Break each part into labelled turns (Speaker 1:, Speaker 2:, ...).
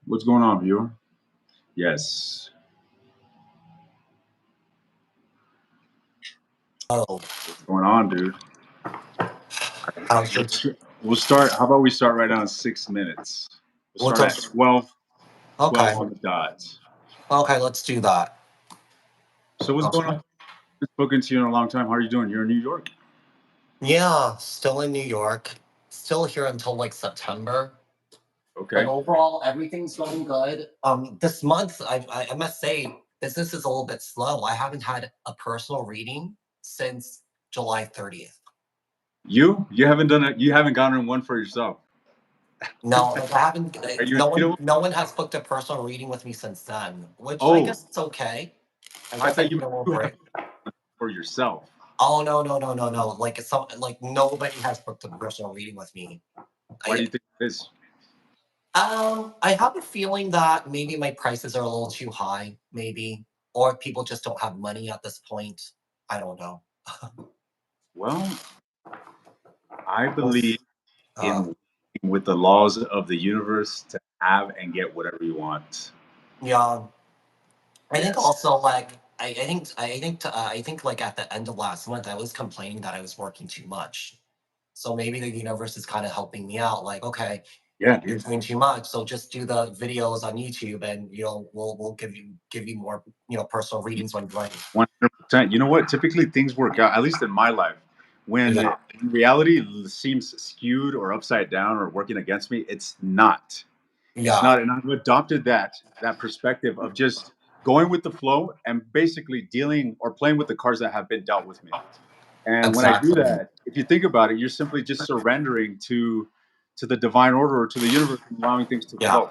Speaker 1: What's going on, viewer? Yes.
Speaker 2: Oh,
Speaker 1: What's going on, dude?
Speaker 2: how's your
Speaker 1: We'll start. How about we start right now in 6 minutes? We'll
Speaker 2: what's
Speaker 1: start
Speaker 2: up?
Speaker 1: at 12, 12
Speaker 2: Okay,
Speaker 1: on the dot.
Speaker 2: okay, let's do that.
Speaker 1: So what's going on?
Speaker 2: Okay.
Speaker 1: I've spoken to you in a long time. How are you doing? You're in New York?
Speaker 2: Yeah, still in New York. Still here until like September. But
Speaker 1: Okay.
Speaker 2: overall, everything's going good. This month, I must say, business is a little bit slow. I haven't had a personal reading since July 30th.
Speaker 1: You haven't done it. You haven't gotten one for yourself.
Speaker 2: No, like, I haven't.
Speaker 1: Are you?
Speaker 2: No
Speaker 1: You
Speaker 2: one,
Speaker 1: know?
Speaker 2: no one has booked a personal reading with me since then. Which I
Speaker 1: Oh,
Speaker 2: guess it's okay. I
Speaker 1: I
Speaker 2: guess I
Speaker 1: thought
Speaker 2: need a little
Speaker 1: you have
Speaker 2: break.
Speaker 1: for yourself.
Speaker 2: Oh no. Like it's some like nobody has booked a personal reading with me.
Speaker 1: Why do
Speaker 2: I
Speaker 1: you think this?
Speaker 2: I have a feeling that maybe my prices are a little too high, maybe, or people just don't have money at this point. I don't know.
Speaker 1: Well, I
Speaker 2: We'll
Speaker 1: believe
Speaker 2: s-
Speaker 1: in
Speaker 2: Uh,
Speaker 1: working with the laws of the universe to have and get whatever you want.
Speaker 2: yeah, I think
Speaker 1: Yes.
Speaker 2: also like I think like at the end of last month I was complaining that I was working too much. So maybe the universe is kind of helping me out. Like, okay,
Speaker 1: Yeah,
Speaker 2: you're
Speaker 1: dude.
Speaker 2: doing too much, so just do the videos on YouTube, and we'll give you more personal readings when you're ready.
Speaker 1: 100%. You know what? Typically, things work out, at least in my life. When
Speaker 2: Yeah,
Speaker 1: reality seems skewed or upside down or working against me, it's not. It's
Speaker 2: yeah,
Speaker 1: not. And I've adopted that perspective of just going with the flow and basically dealing or playing with the cards that have been dealt with me. And when I do
Speaker 2: exactly.
Speaker 1: that, if you think about it, you're simply just surrendering to the divine order or to the universe and allowing things to
Speaker 2: Yeah,
Speaker 1: flow.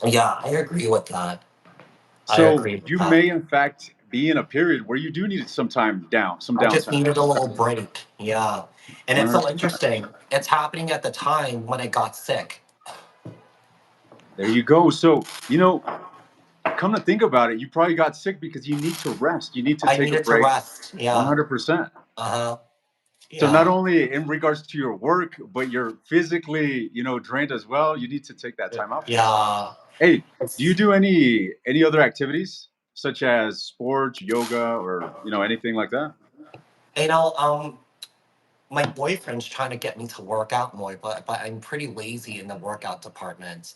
Speaker 2: yeah, I agree with that. I
Speaker 1: So
Speaker 2: agree with
Speaker 1: you
Speaker 2: that.
Speaker 1: may, in fact, be in a period where you do need some time down, some
Speaker 2: I just
Speaker 1: downtime.
Speaker 2: needed a little break. Yeah, and it's so
Speaker 1: 100%.
Speaker 2: interesting. It's happening at the time when I got sick.
Speaker 1: There you go. So, come to think about it, you probably got sick because you need to rest. You need to
Speaker 2: I
Speaker 1: take a
Speaker 2: needed to
Speaker 1: break.
Speaker 2: rest. Yeah.
Speaker 1: 100%.
Speaker 2: Uh huh.
Speaker 1: So not
Speaker 2: Yeah.
Speaker 1: only in regards to your work, but you're physically, drained as well. You need to take that time out for yourself.
Speaker 2: Yeah.
Speaker 1: Hey, do you
Speaker 2: It's
Speaker 1: do any other activities such as sports, yoga, or anything like that?
Speaker 2: you know um my boyfriend's trying to get me to work out more, but I'm pretty lazy in the workout department.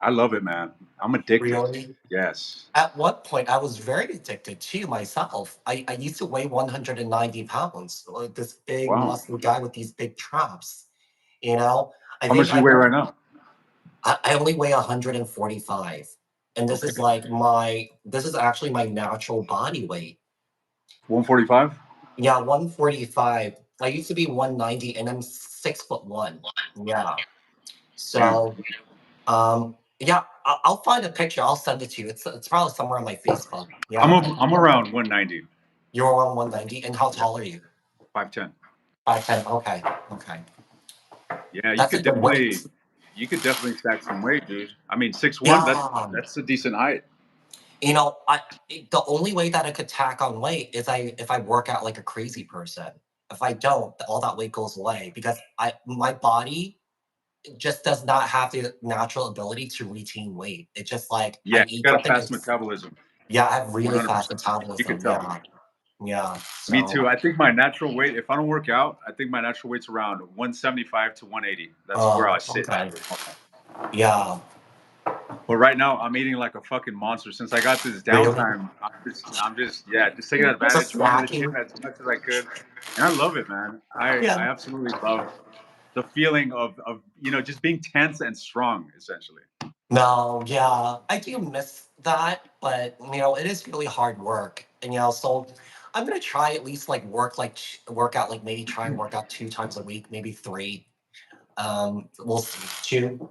Speaker 1: I love it, man. I'm addicted.
Speaker 2: Really?
Speaker 1: Yes.
Speaker 2: At one point, I was very addicted to myself. I used to weigh 190 pounds, like this big,
Speaker 1: Wow.
Speaker 2: muscular guy with these big traps. You know, I
Speaker 1: How much
Speaker 2: think
Speaker 1: do you
Speaker 2: I
Speaker 1: weigh
Speaker 2: went,
Speaker 1: right now?
Speaker 2: I only weigh 145. And this is
Speaker 1: Okay.
Speaker 2: like this is actually my natural body weight.
Speaker 1: 145.
Speaker 2: Yeah, 145. I used to be 190 and I'm 6'1". Yeah.
Speaker 1: Damn.
Speaker 2: So, yeah, I'll find a picture. I'll send it to you. It's probably somewhere on my Facebook.
Speaker 1: I'm
Speaker 2: Yeah.
Speaker 1: a, I'm around 190,
Speaker 2: You're on 190. And how
Speaker 1: yeah,
Speaker 2: tall are you?
Speaker 1: 5'10".
Speaker 2: 5'10". Okay. Okay.
Speaker 1: Yeah,
Speaker 2: That's a good weight.
Speaker 1: you could definitely stack some weight, dude. I mean, 6'1",
Speaker 2: Yeah.
Speaker 1: that's a decent height.
Speaker 2: The only way that I could tack on weight is if I work out like a crazy person. If I don't, all that weight goes away because my body just does not have the natural ability to retain weight. It's just like
Speaker 1: Yeah,
Speaker 2: I
Speaker 1: you
Speaker 2: eat
Speaker 1: got a
Speaker 2: something.
Speaker 1: fast
Speaker 2: It's
Speaker 1: metabolism.
Speaker 2: Yeah, I have really fast
Speaker 1: 100%. You
Speaker 2: metabolism.
Speaker 1: could tell.
Speaker 2: Yeah. Yeah.
Speaker 1: Me
Speaker 2: So
Speaker 1: too. I think my natural weight, if I don't work out, I think my natural weight's around 175 to 180. That's where I sit.
Speaker 2: okay. Yeah.
Speaker 1: But right now, I'm eating like a fucking monster. Since I got this
Speaker 2: Really?
Speaker 1: downtime, just taking
Speaker 2: Just
Speaker 1: advantage, going to the gym
Speaker 2: snacking.
Speaker 1: as much as I could, and I love it, man. I
Speaker 2: Yeah.
Speaker 1: absolutely love the feeling of just being tense and strong, essentially.
Speaker 2: No, yeah, I do miss that, but it is really hard work, and so I'm gonna try at least like work out, like maybe try and work out 2 times a week, maybe three. We'll see. Two.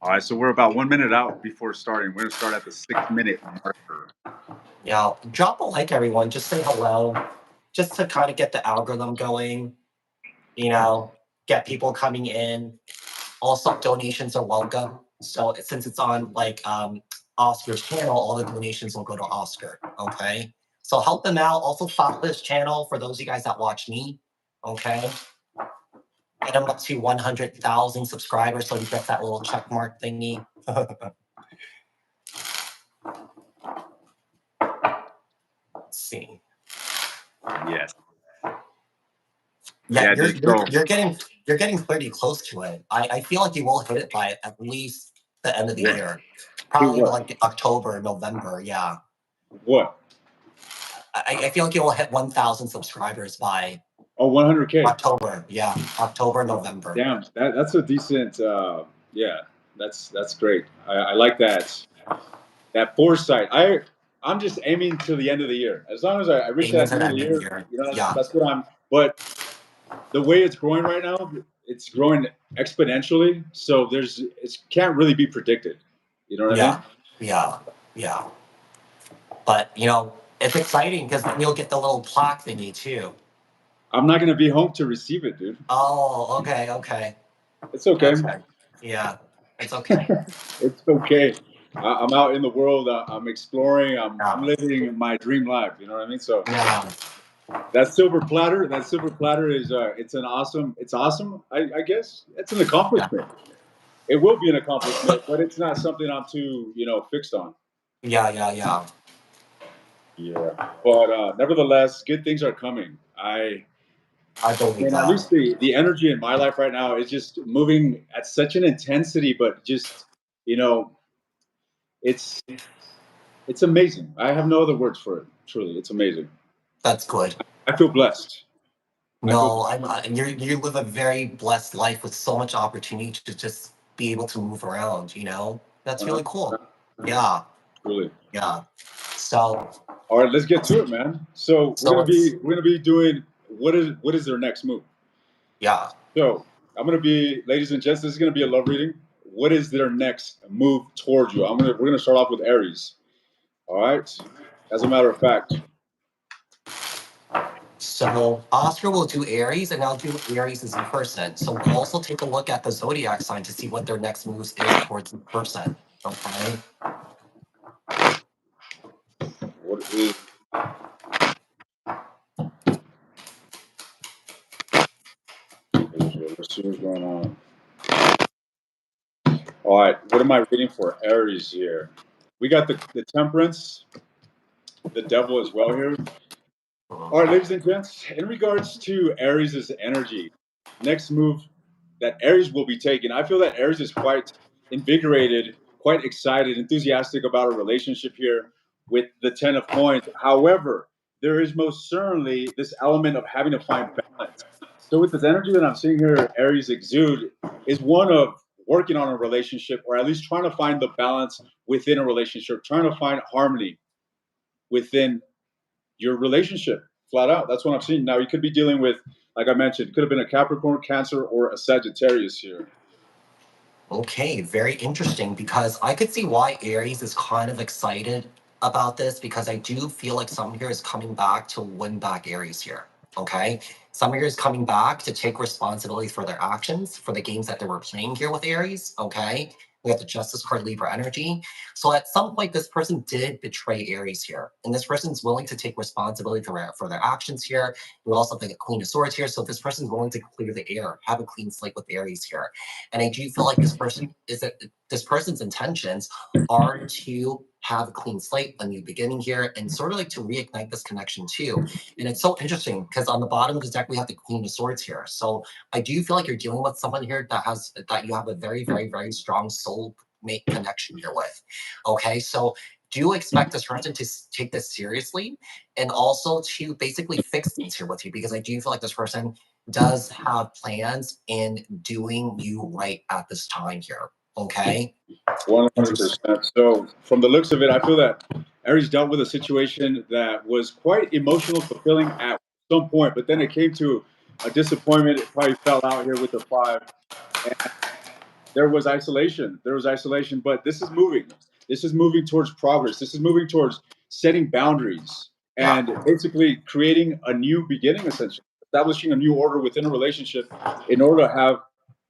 Speaker 1: All right, so we're about 1 minute out before starting. We're gonna start at the 6 minute marker.
Speaker 2: Yeah, drop a like, everyone. Just say hello, just to kind of get the algorithm going. You know, get people coming in. Also, donations are welcome. So since it's on like Oscar's channel, all the donations will go to Oscar. Okay. So help them out. Also follow this channel for those of you guys that watch me. Okay. get him up to 100,000 subscribers so he gets that little check mark thingy. Let's see.
Speaker 1: Yes.
Speaker 2: Yeah,
Speaker 1: Yeah,
Speaker 2: you're getting pretty close to it. I feel like you will hit it by at least the end of the
Speaker 1: What?
Speaker 2: year. Probably
Speaker 1: What?
Speaker 2: like October, November. Yeah.
Speaker 1: What?
Speaker 2: I feel like you will hit 1,000 subscribers by
Speaker 1: 100K.
Speaker 2: October. Yeah, October, November.
Speaker 1: Damn, that's a decent. Yeah, that's great. I like that foresight. I'm just aiming to the end of the year. As long as I reach
Speaker 2: Aiming
Speaker 1: that
Speaker 2: to
Speaker 1: end
Speaker 2: the
Speaker 1: of the
Speaker 2: end of the
Speaker 1: year,
Speaker 2: year.
Speaker 1: you know,
Speaker 2: Yeah.
Speaker 1: that's what I'm. But the way it's growing right now, it's growing exponentially. So it can't really be predicted. You know what I mean?
Speaker 2: Yeah. But it's exciting because then you'll get the little plaque thingy too.
Speaker 1: I'm not gonna be home to receive it, dude.
Speaker 2: Oh, okay.
Speaker 1: It's okay.
Speaker 2: Yeah, it's okay.
Speaker 1: It's okay. I'm out in the world. I'm exploring. I'm living my dream life. You know what I mean? So
Speaker 2: Yeah.
Speaker 1: that silver platter. That silver platter is. It's an awesome. It's awesome. I guess it's an accomplishment. It will be an accomplishment, but it's not something I'm too fixed on.
Speaker 2: Yeah.
Speaker 1: Yeah. But nevertheless, good things are coming.
Speaker 2: I believe
Speaker 1: And
Speaker 2: that.
Speaker 1: at least the energy in my life right now is just moving at such an intensity, but just it's amazing. I have no other words for it. Truly, it's amazing.
Speaker 2: That's good.
Speaker 1: I feel blessed.
Speaker 2: No, you live a very blessed life with so much opportunity to just be able to move around. That's really cool. Yeah.
Speaker 1: Really.
Speaker 2: Yeah. So.
Speaker 1: All right, let's get to it, man. So we're gonna be doing what is their next move?
Speaker 2: Yeah.
Speaker 1: So I'm gonna be, ladies and gents, this is gonna be a love reading. What is their next move towards you? We're gonna start off with Aries. All right. As a matter of fact.
Speaker 2: So Oscar will do Aries, and I'll do Aries as a person. So we'll also take a look at the zodiac sign to see what their next moves is towards the person. Okay.
Speaker 1: What is? Let's see what's going on. All right, what am I reading for Aries here? We got the Temperance, the Devil as well here. All right, ladies and gents, in regards to Aries' energy, next move that Aries will be taking, I feel that Aries is quite invigorated, quite excited, enthusiastic about a relationship here with the Ten of Coins. However, there is most certainly this element of having to find balance. So with this energy that I'm seeing here, Aries exude is one of working on a relationship, or at least trying to find the balance within a relationship, trying to find harmony within your relationship, flat out. That's what I'm seeing. Now, you could be dealing with, like I mentioned, it could have been a Capricorn, Cancer, or a Sagittarius here.
Speaker 2: Okay, very interesting, because I could see why Aries is kind of excited about this, because I do feel like some here is coming back to win back Aries here. Okay, some here is coming back to take responsibility for their actions, for the games that they were playing here with Aries. Okay, we have the Justice card, Libra energy. So at some point, this person did betray Aries here, and this person's willing to take responsibility for their actions here. We also have the Queen of Swords here, so this person's willing to clear the air, have a clean slate with Aries here. And I do feel like this person's intentions are to have a clean slate, a new beginning here, and sort of like to reignite this connection too. And it's so interesting because on the bottom of the deck we have the Queen of Swords here. So I do feel like you're dealing with someone here that you have a very, very, very strong soulmate connection here with. Okay, so do expect this person to take this seriously, and also to basically fix things here with you, because I do feel like this person does have plans in doing you right at this time here. Okay.
Speaker 1: 100%. So, from the looks of it, I feel that Aries dealt with a situation that was quite emotional, fulfilling at some point, but then it came to a disappointment. It probably fell out here with the 5. And there was isolation. But this is moving. This is moving towards progress. This is moving towards setting boundaries and basically creating a new beginning, essentially, establishing a new order within a relationship in order to have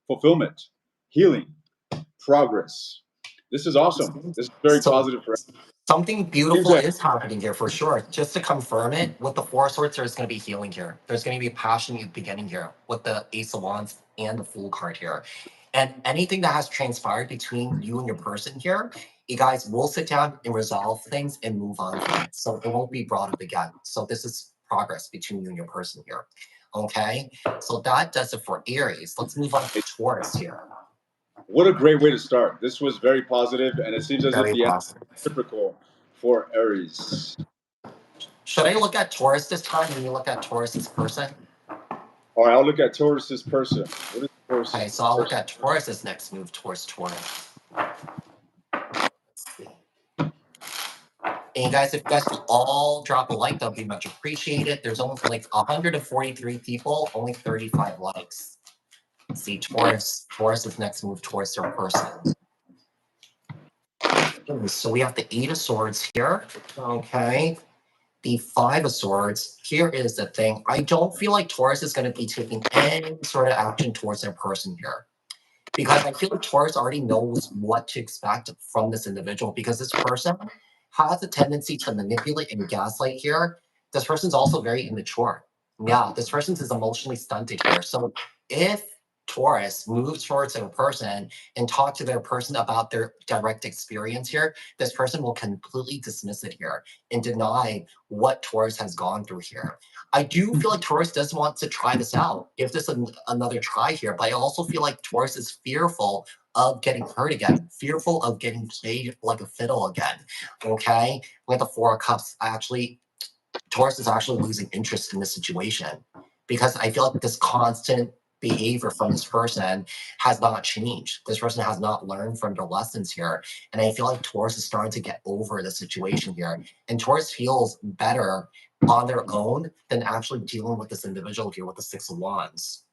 Speaker 1: fulfillment, healing, progress. This is awesome. This is very positive for us.
Speaker 2: Something
Speaker 1: Seems
Speaker 2: beautiful
Speaker 1: that
Speaker 2: is happening here for sure. Just to confirm it, with the Four of Swords, there's going to be healing here. There's going to be a passionate beginning here with the Ace of Wands and the Fool card here. And anything that has transpired between you and your person here, you guys will sit down and resolve things and move on from it. So it won't be brought up again. So this is progress between you and your person here. Okay, so that does it for Aries. Let's move on to Taurus here.
Speaker 1: what a great way to start. This was very positive, and it seems as if
Speaker 2: Very
Speaker 1: the end
Speaker 2: positive.
Speaker 1: is typical for Aries.
Speaker 2: Should I look at Taurus this time and you look at Taurus's person?
Speaker 1: All right, I'll look at Taurus's person. What is Taurus's
Speaker 2: Okay, so I'll look
Speaker 1: person?
Speaker 2: at Taurus's next move towards Taurus. Let's see. And guys, if you guys could all drop a like, that'll be much appreciated. There's only like 143 people, only 35 likes. Let's see, Taurus's next move towards their person. So we have the Eight of Swords here. Okay. The Five of Swords. Here is the thing. I don't feel like Taurus is going to be taking any sort of action towards their person here. Because I feel like Taurus already knows what to expect from this individual because this person has a tendency to manipulate and gaslight here. This person's also very immature. Yeah, this person's is emotionally stunted here. So if Taurus moves towards their person and talk to their person about their direct experience here, this person will completely dismiss it here and deny what Taurus has gone through here. I do feel like Taurus does want to try this out, give this another try here, but I also feel like Taurus is fearful of getting hurt again, fearful of getting played like a fiddle again. Okay, with the Four of Cups, Taurus is actually losing interest in this situation because I feel like this constant behavior from this person has not changed. This person has not learned from their lessons here. And I feel like Taurus is starting to get over the situation here. And Taurus feels better on their own than actually dealing with this individual here with the Six of Wands.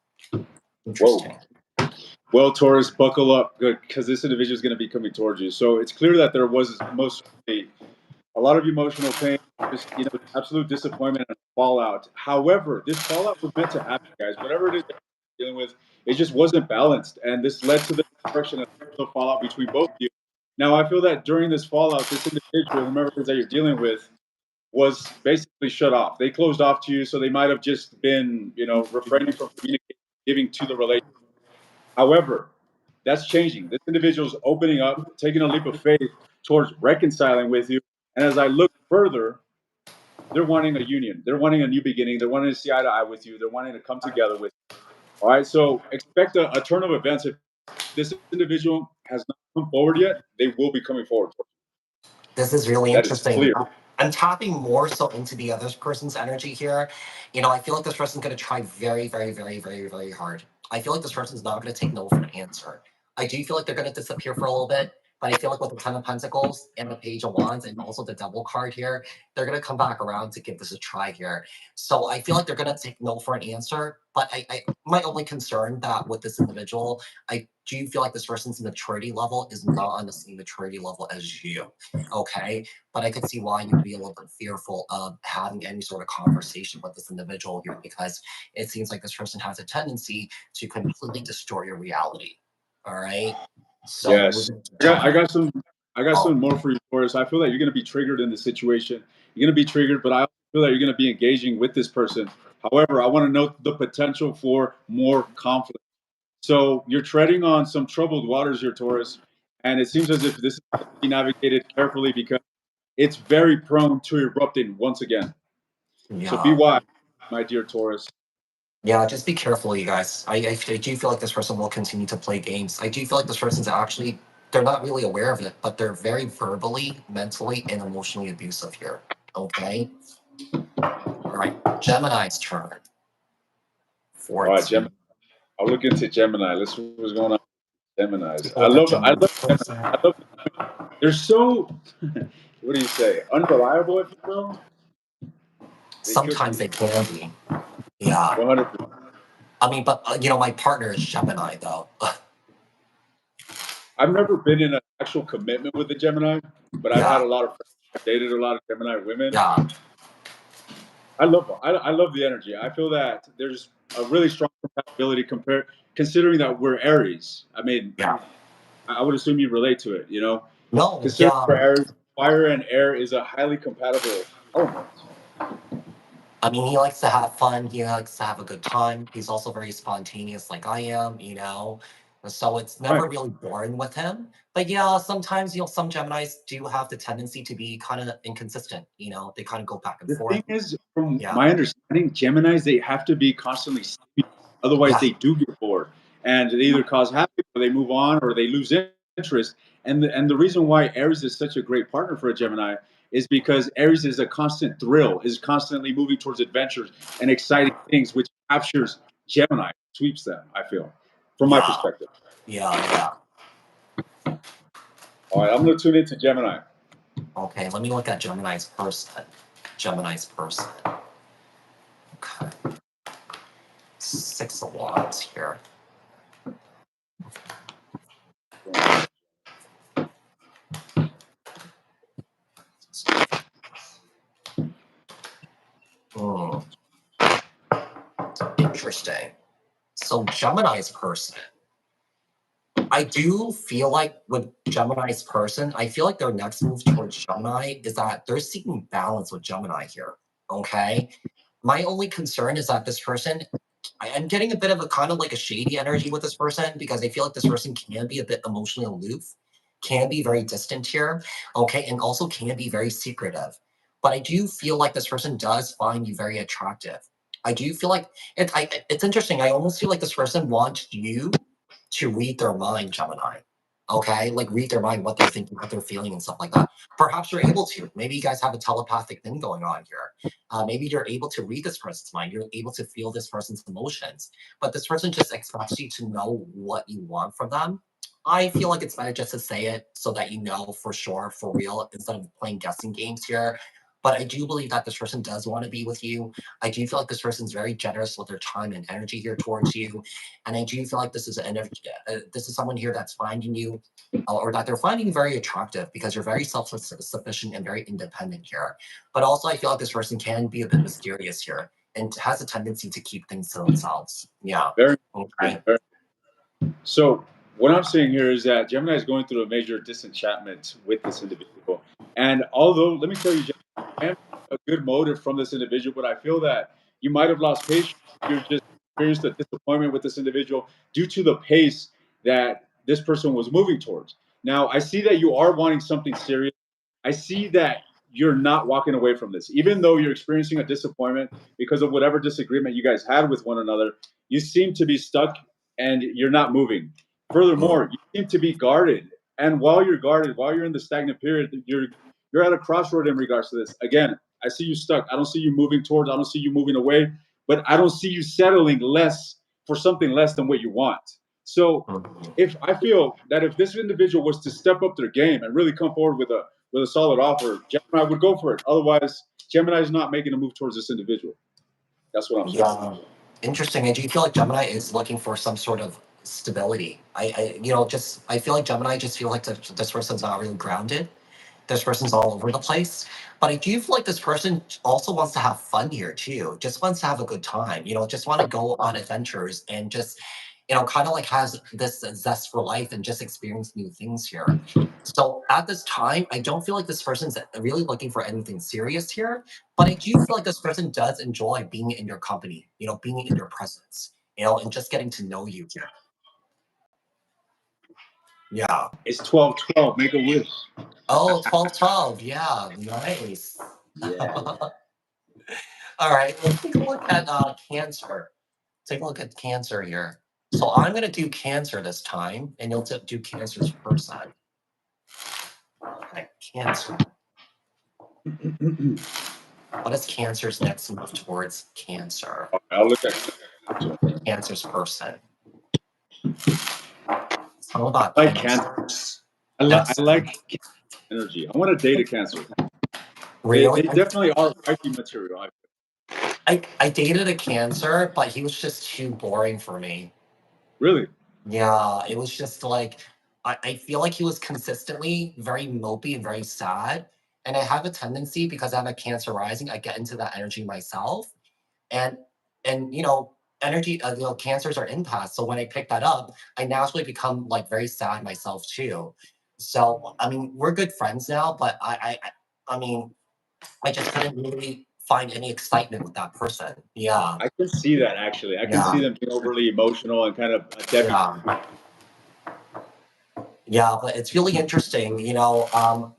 Speaker 2: Interesting.
Speaker 1: Whoa. Well, Taurus, buckle up, good, because this individual is going to be coming towards you. So it's clear that there was a lot of emotional pain, just absolute disappointment and fallout. However, this fallout was meant to happen, guys. Whatever it is that you're dealing with, it just wasn't balanced, and this led to the destruction and the fallout between both of you. Now, I feel that during this fallout, this individual, whomever it is that you're dealing with, was basically shut off. They closed off to you, so they might have just been, refraining from communicating, giving to the relationship. However, that's changing. This individual is opening up, taking a leap of faith towards reconciling with you. And as I look further, they're wanting a union. They're wanting a new beginning. They're wanting to see eye to eye with you. They're wanting to come together with you. All right. So expect a turn of events. If this individual has not come forward yet, they will be coming forward.
Speaker 2: This is really
Speaker 1: That is
Speaker 2: interesting.
Speaker 1: clear.
Speaker 2: I'm tapping more so into the other person's energy here. I feel like this person's going to try very, very, very, very, very hard. I feel like this person's not going to take no for an answer. I do feel like they're going to disappear for a little bit, but I feel like with the Ten of Pentacles and the Page of Wands and also the Devil card here, they're going to come back around to give this a try here. So I feel like they're going to take no for an answer, but my only concern that with this individual, I do feel like this person's maturity level is not on the same maturity level as you. Okay, but I could see why you'd be a little bit fearful of having any sort of conversation with this individual here because it seems like this person has a tendency to completely distort your reality. All right. So
Speaker 1: Yes. I got some more for you, Taurus. I feel that you're going to be triggered in this situation. You're going to be triggered, but I feel that you're going to be engaging with this person. However, I want to note the potential for more conflict. So you're treading on some troubled waters here, Taurus, and it seems as if this is going to be navigated carefully because it's very prone to erupting once again. So be
Speaker 2: yeah.
Speaker 1: wise, my dear Taurus.
Speaker 2: Yeah, just be careful, you guys. I do feel like this person will continue to play games. I do feel like this person's actually, they're not really aware of it, but they're very verbally, mentally, and emotionally abusive here. Okay? All right, Gemini's turn.
Speaker 1: All right, Gemini. I'll look into Gemini. Let's see what's going on with Geminis. I love Gemini. I love they're so what do you say? Unreliable, if you will.
Speaker 2: Sometimes they can be. Yeah.
Speaker 1: 100%.
Speaker 2: I mean, but my partner is Gemini, though.
Speaker 1: I've never been in an actual commitment with a Gemini, but I've had a lot of friends. I've dated a lot of Gemini women.
Speaker 2: Yeah.
Speaker 1: I love the energy. I feel that there's a really strong compatibility considering that we're Aries. I mean,
Speaker 2: Yeah.
Speaker 1: I would assume you relate to it,
Speaker 2: No,
Speaker 1: Considering we're Aries, fire and air is a highly compatible element.
Speaker 2: I mean, he likes to have fun. He likes to have a good time. He's also very spontaneous, like I am, you know. So it's
Speaker 1: Right.
Speaker 2: never really boring with him. But yeah, sometimes, some Geminis do have the tendency to be kind of inconsistent. They kind of go back and
Speaker 1: The
Speaker 2: forth.
Speaker 1: thing is, from
Speaker 2: Yeah.
Speaker 1: my understanding, Geminis, they have to be constantly stimulated. Otherwise,
Speaker 2: Yeah.
Speaker 1: they do get bored, and they either cause havoc, or they move on, or they lose interest. And the reason why Aries is such a great partner for a Gemini is because Aries is a constant thrill, is constantly moving towards adventures and exciting things, which captures Gemini, sweeps them. I feel, from my
Speaker 2: Yeah.
Speaker 1: perspective.
Speaker 2: Yeah.
Speaker 1: All right, I'm going to tune into Gemini.
Speaker 2: Okay, let me look at Gemini's person. Gemini's person. Okay. 6 of Wands here. Hmm. Interesting. So Gemini's person. I do feel like with Gemini's person, I feel like their next move towards Gemini is that they're seeking balance with Gemini here. Okay. My only concern is that this person, I'm getting a bit of a kind of like a shady energy with this person because I feel like this person can be a bit emotionally aloof, can be very distant here. Okay. And also can be very secretive. But I do feel like this person does find you very attractive. I do feel like it's interesting. I almost feel like this person wants you to read their mind, Gemini. Okay, like read their mind, what they're thinking, what they're feeling, and stuff like that. Perhaps you're able to. Maybe you guys have a telepathic thing going on here. Maybe you're able to read this person's mind. You're able to feel this person's emotions. But this person just expects you to know what you want from them. I feel like it's better just to say it so that you know for sure, for real, instead of playing guessing games here. But I do believe that this person does want to be with you. I do feel like this person's very generous with their time and energy here towards you. And I do feel like this is someone here that's finding you, or that they're finding you very attractive because you're very self-sufficient and very independent here. But also, I feel like this person can be a bit mysterious here and has a tendency to keep things to themselves. Yeah.
Speaker 1: Very
Speaker 2: Okay.
Speaker 1: very. So what I'm saying here is that Gemini is going through a major disenchantment with this individual. And although, let me tell you, Gemini, I am a good motive from this individual, but I feel that you might have lost patience. You just experienced a disappointment with this individual due to the pace that this person was moving towards. Now, I see that you are wanting something serious. I see that you're not walking away from this, even though you're experiencing a disappointment because of whatever disagreement you guys had with one another. You seem to be stuck and you're not moving. Furthermore, you seem to be guarded. And while you're guarded, while you're in the stagnant period, you're at a crossroad in regards to this. Again, I see you stuck. I don't see you moving towards, I don't see you moving away, but I don't see you settling less for something less than what you want. So if I feel that if this individual was to step up their game and really come forward with a solid offer, Gemini would go for it. Otherwise, Gemini is not making a move towards this individual. That's what I'm saying.
Speaker 2: Yeah. Interesting. And do you feel like Gemini is looking for some sort of stability? I feel like Gemini just feel like this person's not really grounded. This person's all over the place. But I do feel like this person also wants to have fun here too. Just wants to have a good time. Just want to go on adventures and just, kind of like has this zest for life and just experience new things here. So at this time, I don't feel like this person's really looking for anything serious here. But I do feel like this person does enjoy being in your company, being in your presence, and just getting to know you here. Yeah.
Speaker 1: It's 12-12. Make a wish.
Speaker 2: Oh, 12-12. Yeah, nice.
Speaker 1: Yeah.
Speaker 2: All right, let's take a look at Cancer. Take a look at Cancer here. So I'm going to do Cancer this time, and you'll do Cancer's person. Okay, Cancer. What is Cancer's next move towards Cancer?
Speaker 1: I'll look at
Speaker 2: Cancer's person. It's all about
Speaker 1: I like
Speaker 2: Cancer.
Speaker 1: Cancer.
Speaker 2: Next,
Speaker 1: I like energy. I want to date a Cancer. They
Speaker 2: really?
Speaker 1: definitely are wifey material.
Speaker 2: I dated a Cancer, but he was just too boring for me.
Speaker 1: Really?
Speaker 2: Yeah, it was just like I feel like he was consistently very mopey and very sad. And I have a tendency because I have a Cancer rising, I get into that energy myself. And energy, cancers are empaths. So when I pick that up, I naturally become like very sad myself too. So, I mean, we're good friends now, but I mean, I just couldn't really find any excitement with that person. Yeah,
Speaker 1: I can see that actually. I can see
Speaker 2: yeah,
Speaker 1: them being overly emotional and kind of a Debbie.
Speaker 2: yeah. Yeah, but it's really interesting, but and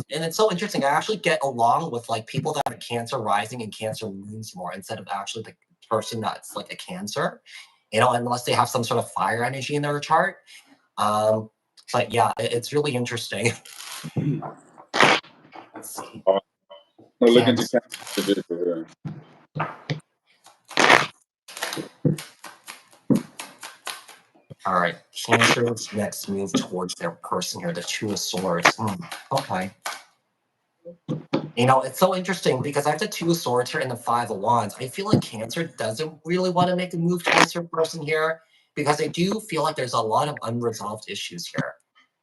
Speaker 2: it's so interesting. I actually get along with like people that are Cancer rising and Cancer moons more instead of actually the person that's like a Cancer, unless they have some sort of fire energy in their chart. Um, but yeah, it's really interesting. Let's see.
Speaker 1: I'm gonna look into
Speaker 2: Cancer.
Speaker 1: Cancer a bit here.
Speaker 2: All right, Cancer's next move towards their person here, the Two of Swords. Okay. It's so interesting because I have the Two of Swords here and the Five of Wands. I feel like Cancer doesn't really want to make a move towards their person here because I do feel like there's a lot of unresolved issues here.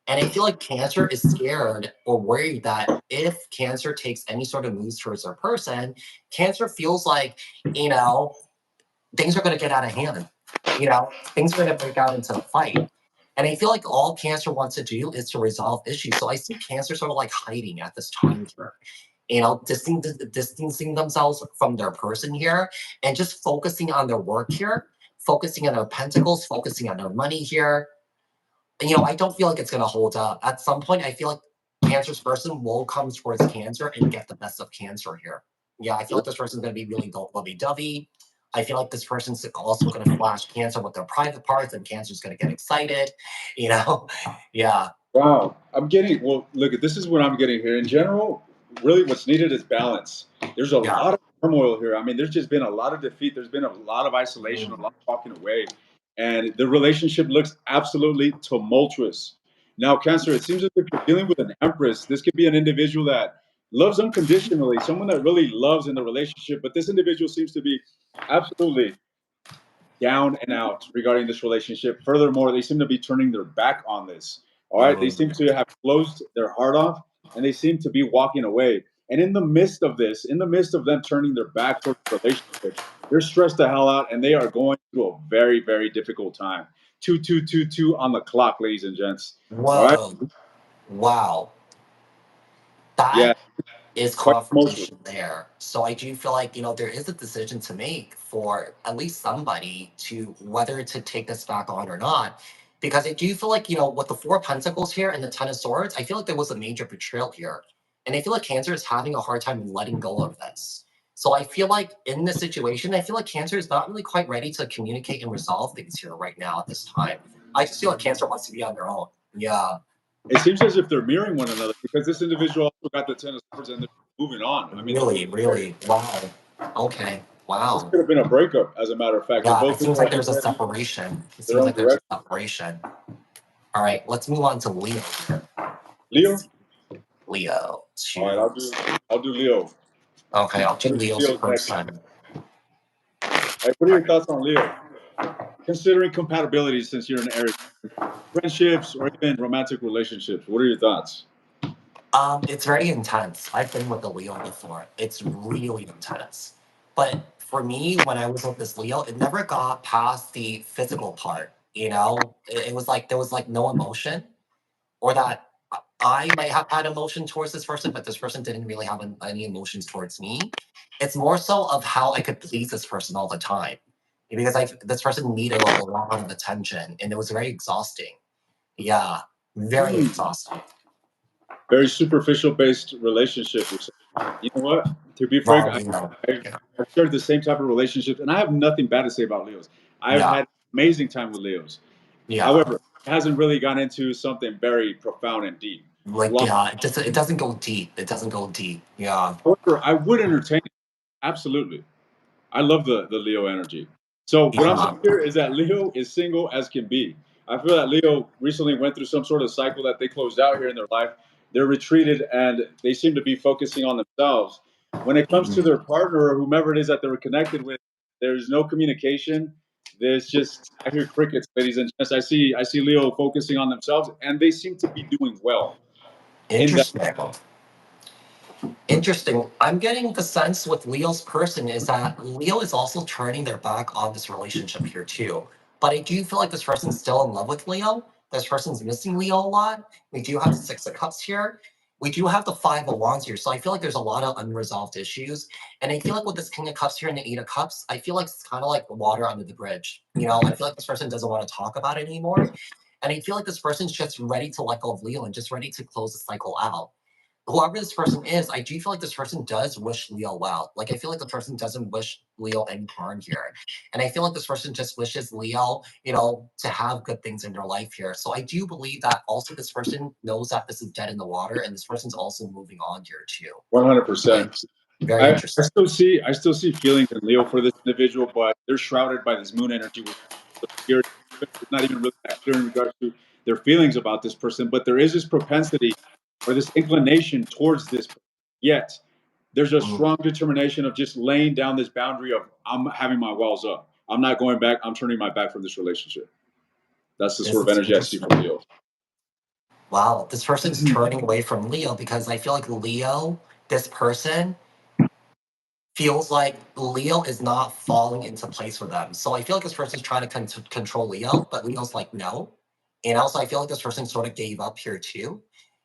Speaker 2: And I feel like Cancer is scared or worried that if Cancer takes any sort of moves towards their person, Cancer feels like, you know, things are going to get out of hand. Things are going to break out into a fight. And I feel like all Cancer wants to do is to resolve issues. So I see Cancer sort of like hiding at this time here, distancing themselves from their person here and just focusing on their work here, focusing on their pentacles, focusing on their money here. I don't feel like it's going to hold up. At some point, I feel like Cancer's person will come towards Cancer and get the best of Cancer here. Yeah, I feel like this person's going to be really lovey-dovey. I feel like this person's also going to flash Cancer with their private parts, and Cancer's going to get excited. Yeah.
Speaker 1: Wow, well. Look, this is what I'm getting here. In general, really, what's needed is balance. There's a
Speaker 2: Yeah.
Speaker 1: lot of turmoil here. I mean, there's just been a lot of defeat. There's been a lot of isolation, a lot of walking away, and the relationship looks absolutely tumultuous. Now, Cancer, it seems as if you're dealing with an Empress. This could be an individual that loves unconditionally, someone that really loves in the relationship, but this individual seems to be absolutely down and out regarding this relationship. Furthermore, they seem to be turning their back on this. All right. They seem to have closed their heart off and they seem to be walking away. And in the midst of this, in the midst of them turning their back towards the relationship, they're stressed the hell out and they are going through a very, very difficult time. 2222 on the clock, ladies and gents. All right.
Speaker 2: Whoa. Wow.
Speaker 1: Yeah.
Speaker 2: That is
Speaker 1: Quite emotional.
Speaker 2: confirmation there. So I do feel like, there is a decision to make for at least somebody to whether to take this back on or not. Because I do feel like, with the Four of Pentacles here and the Ten of Swords, I feel like there was a major betrayal here. And I feel like Cancer is having a hard time letting go of this. So I feel like in this situation, I feel like Cancer is not really quite ready to communicate and resolve things here right now at this time. I just feel like Cancer wants to be on their own. Yeah.
Speaker 1: It seems as if they're mirroring one another because this individual also got the Ten of Swords and they're moving on. I mean,
Speaker 2: Really, really. Wow. Okay.
Speaker 1: this
Speaker 2: Wow.
Speaker 1: could have been a breakup, as a matter of fact. They're
Speaker 2: Yeah,
Speaker 1: both
Speaker 2: it seems like there's a
Speaker 1: heading
Speaker 2: separation. It
Speaker 1: their
Speaker 2: seems
Speaker 1: own
Speaker 2: like there's a
Speaker 1: direction.
Speaker 2: separation. All right, let's move on to Leo here.
Speaker 1: Leo?
Speaker 2: Leo.
Speaker 1: All right, I'll do Leo.
Speaker 2: Okay, I'll do Leo's
Speaker 1: Leo's next.
Speaker 2: person.
Speaker 1: Hey, what are your thoughts on Leo? Considering compatibility, since you're an Aries, friendships or even romantic relationships, what are your thoughts?
Speaker 2: It's very intense. I've been with a Leo before. It's really intense. But for me, when I was with this Leo, it never got past the physical part. It was like there was like no emotion, or that I might have had emotion towards this person, but this person didn't really have any emotions towards me. It's more so of how I could please this person all the time, because this person needed a lot of attention, and it was very exhausting. Yeah, very exhausting.
Speaker 1: Very superficial based relationship. You know what? To be frank,
Speaker 2: Well, yeah,
Speaker 1: I've shared the same type of relationships, and I have nothing bad to say about Leos. I've
Speaker 2: yeah,
Speaker 1: had amazing time with Leos.
Speaker 2: yeah.
Speaker 1: However, it hasn't really gone into something very profound and deep.
Speaker 2: Like,
Speaker 1: Well,
Speaker 2: yeah, it doesn't go deep. It doesn't go deep. Yeah,
Speaker 1: however, I would entertain it. Absolutely. I love the Leo energy. So what I'm
Speaker 2: yeah.
Speaker 1: saying here is that Leo is single as can be. I feel that Leo recently went through some sort of cycle that they closed out here in their life. They're retreated and they seem to be focusing on themselves. When it comes to their partner or whomever it is that they were connected with, there's no communication. There's just I hear crickets, ladies and gents. I see Leo focusing on themselves, and they seem to be doing well.
Speaker 2: Interesting. Interesting. I'm getting the sense with Leo's person is that Leo is also turning their back on this relationship here too. But I do feel like this person's still in love with Leo, this person's missing Leo a lot. We do have the Six of Cups here. We do have the Five of Wands here. So I feel like there's a lot of unresolved issues. And I feel like with this King of Cups here and the Eight of Cups, I feel like it's kind of like water under the bridge. You know, I feel like this person doesn't want to talk about it anymore. And I feel like this person's just ready to let go of Leo and just ready to close the cycle out. Whoever this person is, I do feel like this person does wish Leo well. Like, I feel like the person doesn't wish Leo any harm here. And I feel like this person just wishes Leo, you know, to have good things in their life here. So I do believe that also this person knows that this is dead in the water, and this person's also moving on here too.
Speaker 1: 100%.
Speaker 2: Very interesting.
Speaker 1: I still see feelings in Leo for this individual, but they're shrouded by this moon energy. It's not even really that clear in regards to their feelings about this person, but there is this propensity or this inclination towards this. Yet there's a strong determination of just laying down this boundary of I'm having my walls up. I'm not going back. I'm turning my back from this relationship. That's the sort of energy I see from Leo.
Speaker 2: Wow, this person's turning away from Leo because I feel like Leo, this person, feels like Leo is not falling into place for them. So I feel like this person's trying to control Leo, but Leo's like, no. And also, I feel like this person sort of gave up here too,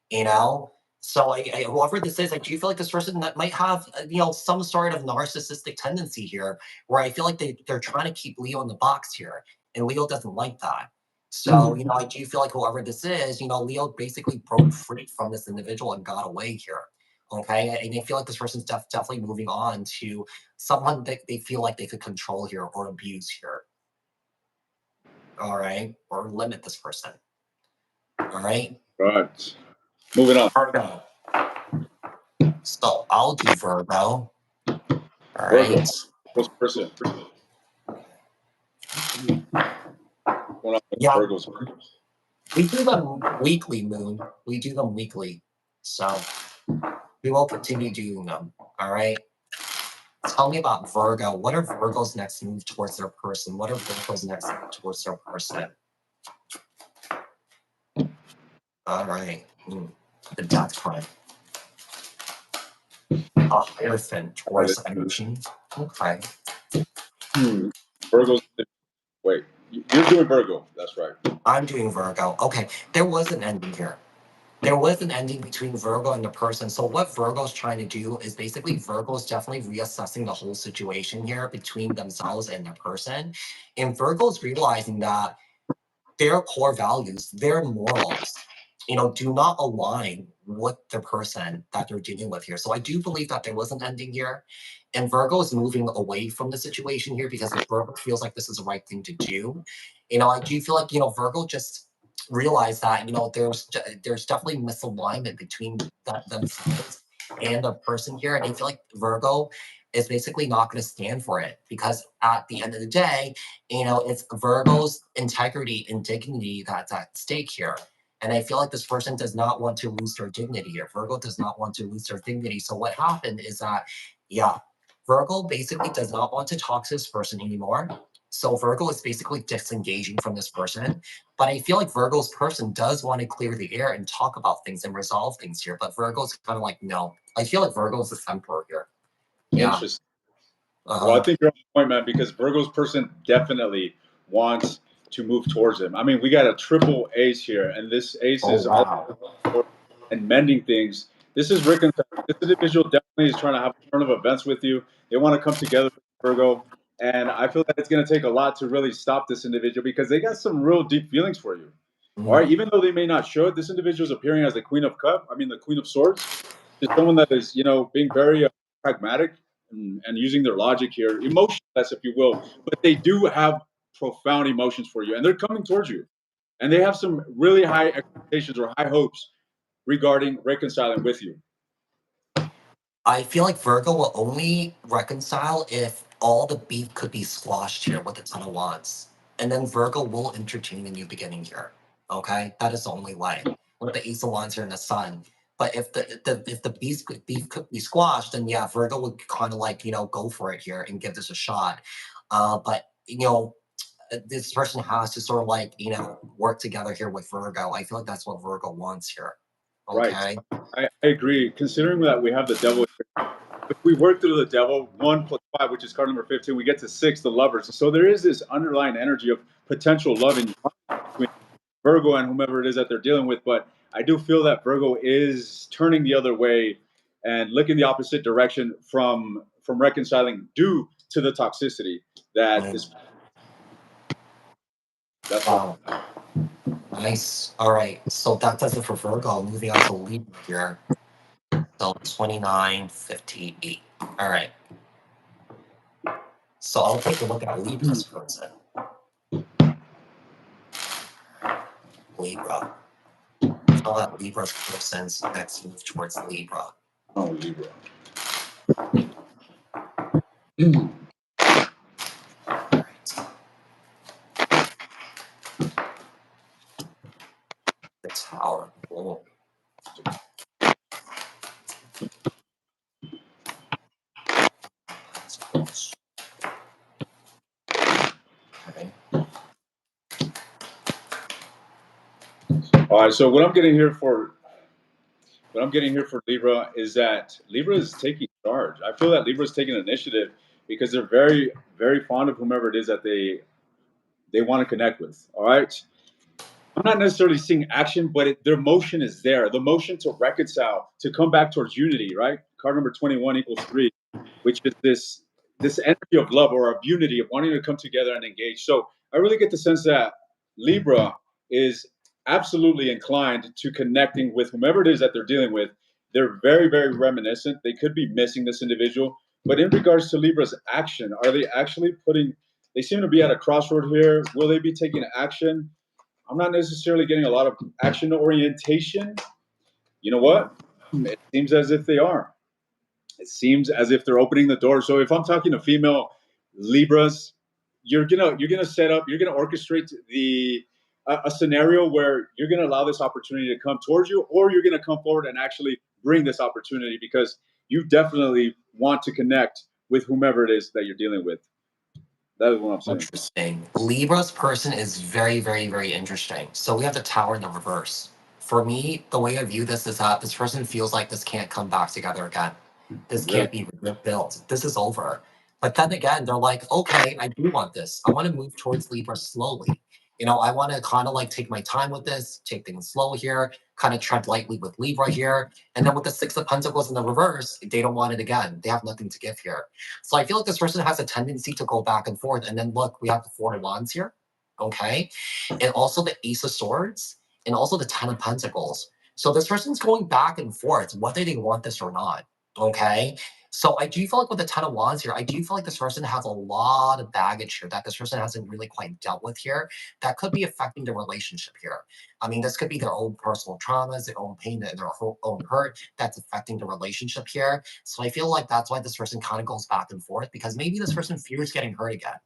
Speaker 2: you know? So whoever this is, I do feel like this person that might have, you know, some sort of narcissistic tendency here, where I feel like they're trying to keep Leo in the box here, and Leo doesn't like that. So, you know, I do feel like whoever this is, you know, Leo basically broke free from this individual and got away here. Okay, and I feel like this person's definitely moving on to someone that they feel like they could control here or abuse here. All right, or limit this person. All right.
Speaker 1: Right. Moving on.
Speaker 2: Virgo. So I'll do Virgo. All right.
Speaker 1: Close person.
Speaker 2: Yeah.
Speaker 1: Virgos.
Speaker 2: We do them weekly, Moon. We do them weekly. So we will continue doing them. All right. Tell me about Virgo. What are Virgo's next move towards their person? What are Virgo's next move towards their person? All right. The death card. A Hierophant towards energy. Okay.
Speaker 1: Virgo's. Wait, you're doing Virgo. That's right.
Speaker 2: I'm doing Virgo. Okay. There was an ending here. There was an ending between Virgo and the person. So what Virgo's trying to do is basically Virgo's definitely reassessing the whole situation here between themselves and the person. And Virgo's realizing that their core values, their morals, you know, do not align with the person that they're dealing with here. So I do believe that there was an ending here. And Virgo is moving away from the situation here because Virgo feels like this is the right thing to do. You know, I do feel like, you know, Virgo just realize that, you know, there's definitely misalignment between themselves and the person here. And I feel like Virgo is basically not going to stand for it because at the end of the day, you know, it's Virgo's integrity and dignity that's at stake here. And I feel like this person does not want to lose their dignity here. Virgo does not want to lose their dignity. So what happened is that, yeah, Virgo basically does not want to talk to this person anymore. So Virgo is basically disengaging from this person. But I feel like Virgo's person does want to clear the air and talk about things and resolve things here. But Virgo's kind of like, no. I feel like Virgo's the emperor here. Yeah.
Speaker 1: Interesting. Well, I think you're on the point, man, because Virgo's person definitely wants to move towards him. I mean, we got a triple ace here, and this ace is all and mending things. This is reconciling. This individual definitely is trying to have a turn of events with you. They want to come together, Virgo, and I feel that it's going to take a lot to really stop this individual because they got some real deep feelings for you. All right, even though they may not show it, this individual is appearing as the Queen of the Queen of Swords. Is someone that is, you know, being very pragmatic and using their logic here, emotionless, if you will, but they do have profound emotions for you, and they're coming towards you, and they have some really high expectations or high hopes regarding reconciling with you.
Speaker 2: I feel like Virgo will only reconcile if all the beef could be squashed here with a ton of wands. And then Virgo will entertain a new beginning here. Okay? That is the only way. With the Ace of Wands here in the Sun. But if the beef could be squashed, then yeah, Virgo would kind of like, you know, go for it here and give this a shot. But you know, this person has to sort of like, you know, work together here with Virgo. I feel like that's what Virgo wants here. Okay.
Speaker 1: Right. I agree. Considering that we have the devil, if we work through the devil, 1 + 5, which is card number 15, we get to 6, the lovers. So there is this underlying energy of potential love in between Virgo and whomever it is that they're dealing with, but I do feel that Virgo is turning the other way and looking the opposite direction from reconciling due to the toxicity that this. That's
Speaker 2: Wow. Nice. All right. So that does it for Virgo. Moving on to Libra here. So 2958. All right. So I'll take a look at Libra's person. Libra. I'll let Libra's person's next move towards Libra.
Speaker 1: Oh, Libra.
Speaker 2: All right. The Tower. Oh. That's close. Okay.
Speaker 1: All right. So what I'm getting here for Libra is that Libra is taking charge. I feel that Libra is taking initiative because they're very, very fond of whomever it is that they want to connect with. All right. I'm not necessarily seeing action, but their motion is there. The motion to reconcile, to come back towards unity, right? Card number 21 equals 3, which is this energy of love or of unity, of wanting to come together and engage. So I really get the sense that Libra is absolutely inclined to connecting with whomever it is that they're dealing with. They're very, very reminiscent. They could be missing this individual. But in regards to Libra's action, are they actually they seem to be at a crossroad here. Will they be taking action? I'm not necessarily getting a lot of action orientation. You know what? It seems as if they are. It seems as if they're opening the door. So if I'm talking to female Libras, you're gonna set up, you're gonna orchestrate a scenario where you're gonna allow this opportunity to come towards you, or you're gonna come forward and actually bring this opportunity because you definitely want to connect with whomever it is that you're dealing with. That is what I'm saying.
Speaker 2: Interesting. Libra's person is very, very, very interesting. So we have the Tower in the reverse. For me, the way I view this is that this person feels like this can't come back together again. This can't be rebuilt. This is over. But then again, they're like, okay, I do want this. I want to move towards Libra slowly. I want to kind of like take my time with this, take things slow here, kind of tread lightly with Libra here. And then with the Six of Pentacles in the reverse, they don't want it again. They have nothing to give here. So I feel like this person has a tendency to go back and forth. And then look, we have the Four of Wands here. Okay. And also the Ace of Swords and also the Ten of Pentacles. So this person's going back and forth, whether they want this or not. Okay. So I do feel like with the Ten of Wands here, I do feel like this person has a lot of baggage here that this person hasn't really quite dealt with here that could be affecting the relationship here. I mean, this could be their own personal traumas, their own pain, their own hurt that's affecting the relationship here. So I feel like that's why this person kind of goes back and forth because maybe this person fears getting hurt again.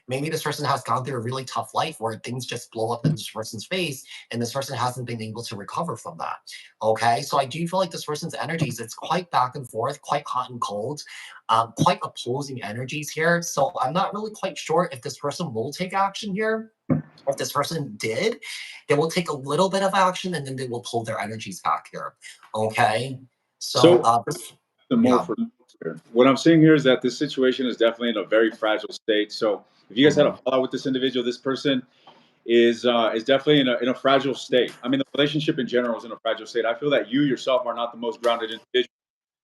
Speaker 2: Maybe this person has gone through a really tough life where things just blow up in this person's face and this person hasn't been able to recover from that. Okay. So I do feel like this person's energies, it's quite back and forth, quite hot and cold, quite opposing energies here. So I'm not really quite sure if this person will take action here. If this person did, they will take a little bit of action and then they will pull their energies back here. Okay. So,
Speaker 1: what I'm seeing here is that this situation is definitely in a very fragile state. So if you guys had a fallout with this individual, this person is definitely in a fragile state. I mean, the relationship in general is in a fragile state. I feel that you yourself are not the most grounded individual.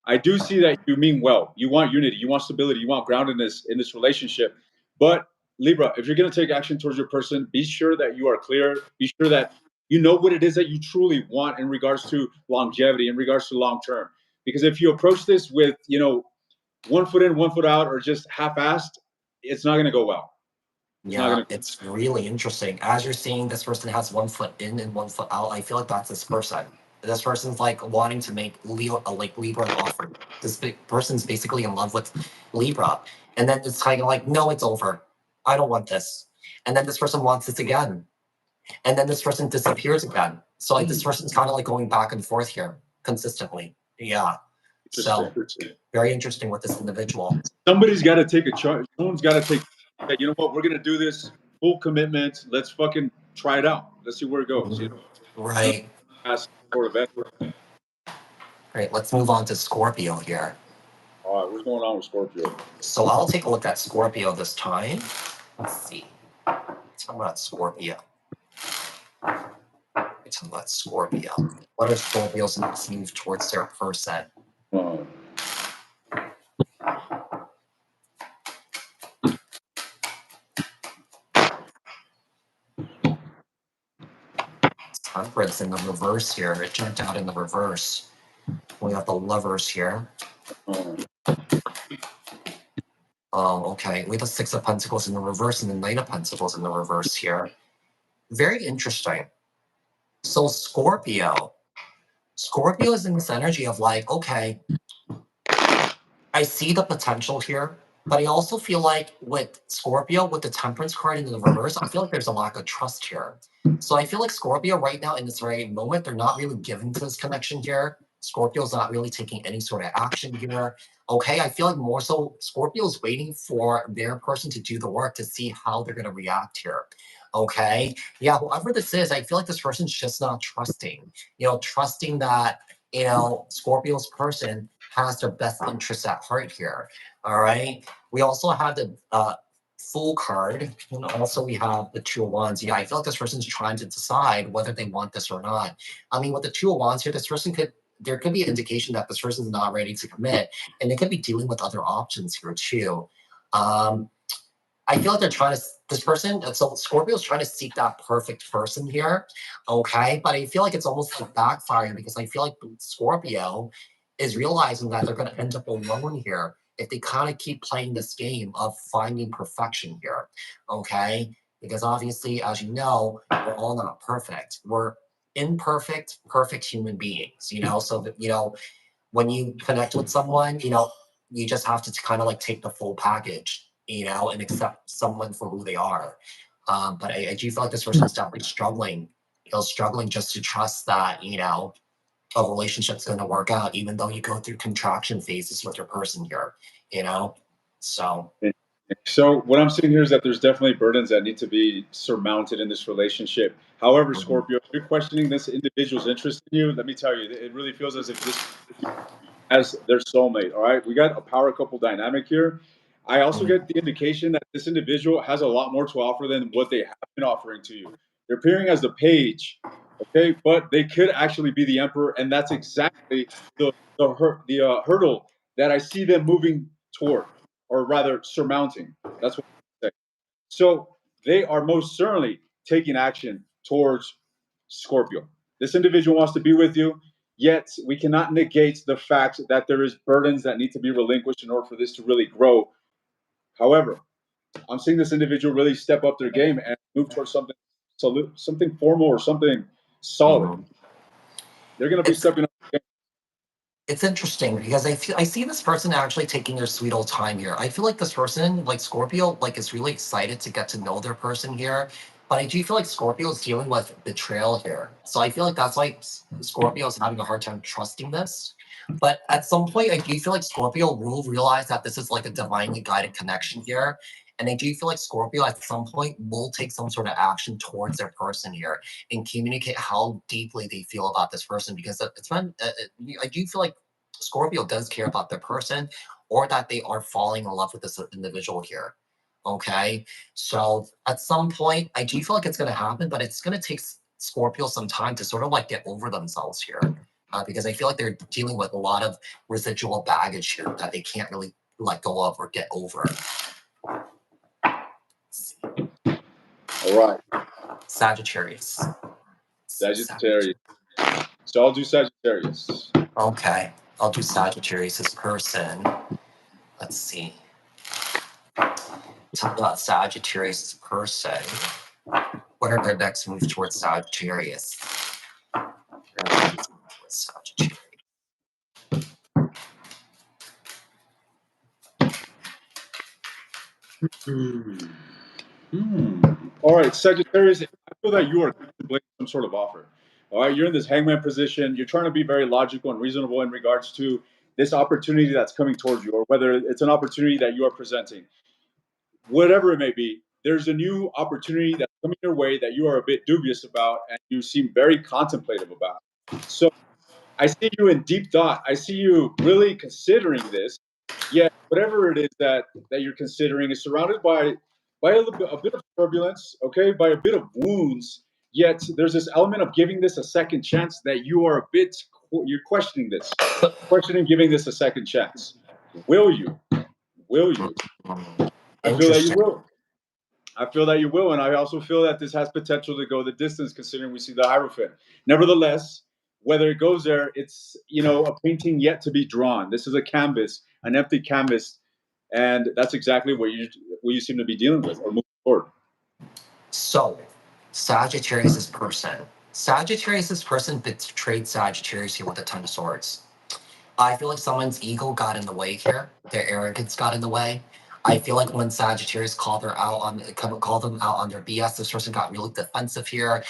Speaker 1: I do see that you mean well. You want unity, you want stability, you want groundedness in this relationship. But Libra, if you're going to take action towards your person, be sure that you are clear. Be sure that you know what it is that you truly want in regards to longevity, in regards to long term. Because if you approach this with, 1 foot in, 1 foot out, or just half-assed, it's not going to go well.
Speaker 2: It's really interesting. As you're seeing, this person has 1 foot in and 1 foot out. I feel like that's this person. This person's like wanting to make Libra an offer. This person's basically in love with Libra, and then it's kind of like, no, it's over. I don't want this. And then this person wants this again, and then this person disappears again. So like this person's kind of like going back and forth here consistently. Yeah. So very interesting with this individual.
Speaker 1: Somebody's got to take a charge. Someone's got to take. You know what? We're gonna do this full commitment. Let's fucking try it out. Let's see where it goes.
Speaker 2: Right. Great. Let's move on to Scorpio here.
Speaker 1: All right. What's going on with Scorpio?
Speaker 2: So I'll take a look at Scorpio this time. Let's see. Talk about Scorpio. It's about Scorpio. What are Scorpio's next move towards their person?
Speaker 1: Oh.
Speaker 2: Temperance in the reverse here. It jumped out in the reverse. We have the Lovers here. Okay. We have the Six of Pentacles in the reverse and the Knight of Pentacles in the reverse here. Very interesting. So Scorpio is in this energy of like, okay, I see the potential here, but I also feel like with Scorpio, with the Temperance card in the reverse, I feel like there's a lack of trust here. So I feel like Scorpio right now in this very moment, they're not really giving to this connection here. Scorpio's not really taking any sort of action here. Okay, I feel like more so Scorpio's waiting for their person to do the work to see how they're going to react here. Okay, yeah, whoever this is, I feel like this person's just not trusting, trusting that, Scorpio's person has their best interests at heart here. All right. We also have the Fool card, and also we have the Two of Wands. Yeah, I feel like this person's trying to decide whether they want this or not. I mean, with the Two of Wands here, there could be an indication that this person's not ready to commit, and they could be dealing with other options here too. I feel like so Scorpio's trying to seek that perfect person here, okay? But I feel like it's almost like backfiring because I feel like Scorpio is realizing that they're going to end up alone here if they kind of keep playing this game of finding perfection here, okay? Because obviously, as you know, we're all not perfect. We're imperfect, perfect human beings, So that, when you connect with someone, you just have to kind of like take the full package, and accept someone for who they are. But I do feel like this person's definitely struggling just to trust that, a relationship's going to work out, even though you go through contraction phases with your person here, So.
Speaker 1: So what I'm seeing here is that there's definitely burdens that need to be surmounted in this relationship. However, Scorpio, if you're questioning this individual's interest in you, let me tell you, it really feels as if this as their soulmate. All right, we got a power couple dynamic here. I also get the indication that this individual has a lot more to offer than what they have been offering to you. They're appearing as the page, okay, but they could actually be the emperor, and that's exactly the hurdle that I see them moving toward, or rather surmounting. That's what I say. So they are most certainly taking action towards Scorpio. This individual wants to be with you, yet we cannot negate the fact that there is burdens that need to be relinquished in order for this to really grow. However, I'm seeing this individual really step up their game and move towards something formal or something solid. They're going to be stepping up.
Speaker 2: It's interesting because I see this person actually taking their sweet old time here. I feel like this person, like Scorpio, like is really excited to get to know their person here. But I do feel like Scorpio is dealing with betrayal here. So I feel like that's why Scorpio is having a hard time trusting this. But at some point, I do feel like Scorpio will realize that this is like a divinely guided connection here. And I do feel like Scorpio at some point will take some sort of action towards their person here and communicate how deeply they feel about this person, because I do feel like Scorpio does care about their person, or that they are falling in love with this individual here. Okay. So at some point, I do feel like it's going to happen, but it's going to take Scorpio some time to sort of like get over themselves here. Because I feel like they're dealing with a lot of residual baggage here that they can't really let go of or get over.
Speaker 1: All right.
Speaker 2: Sagittarius.
Speaker 1: Sagittarius. So I'll do Sagittarius.
Speaker 2: Okay. I'll do Sagittarius' person. Let's see. Talk about Sagittarius' person. What are their next moves towards Sagittarius? Sagittarius.
Speaker 1: All right, Sagittarius, I feel that you are contemplating some sort of offer. All right, you're in this hangman position. You're trying to be very logical and reasonable in regards to this opportunity that's coming towards you, or whether it's an opportunity that you are presenting. Whatever it may be, there's a new opportunity that's coming your way that you are a bit dubious about and you seem very contemplative about. So I see you in deep thought. I see you really considering this. Yet whatever it is that you're considering is surrounded by a bit of turbulence, okay, by a bit of wounds. Yet there's this element of giving this a second chance that you are a bit, you're questioning this, questioning giving this a second chance. Will you? Will you? I feel that you will. I feel that you will, and I also feel that this has potential to go the distance, considering we see the Hierophant. Nevertheless, whether it goes there, it's a painting yet to be drawn. This is a canvas, an empty canvas, and that's exactly what you seem to be dealing with or moving forward.
Speaker 2: So, Sagittarius' person. Sagittarius' person betrayed Sagittarius here with the Ten of Swords. I feel like someone's ego got in the way here. Their arrogance got in the way. I feel like when Sagittarius called them out on their BS, this person got really defensive here.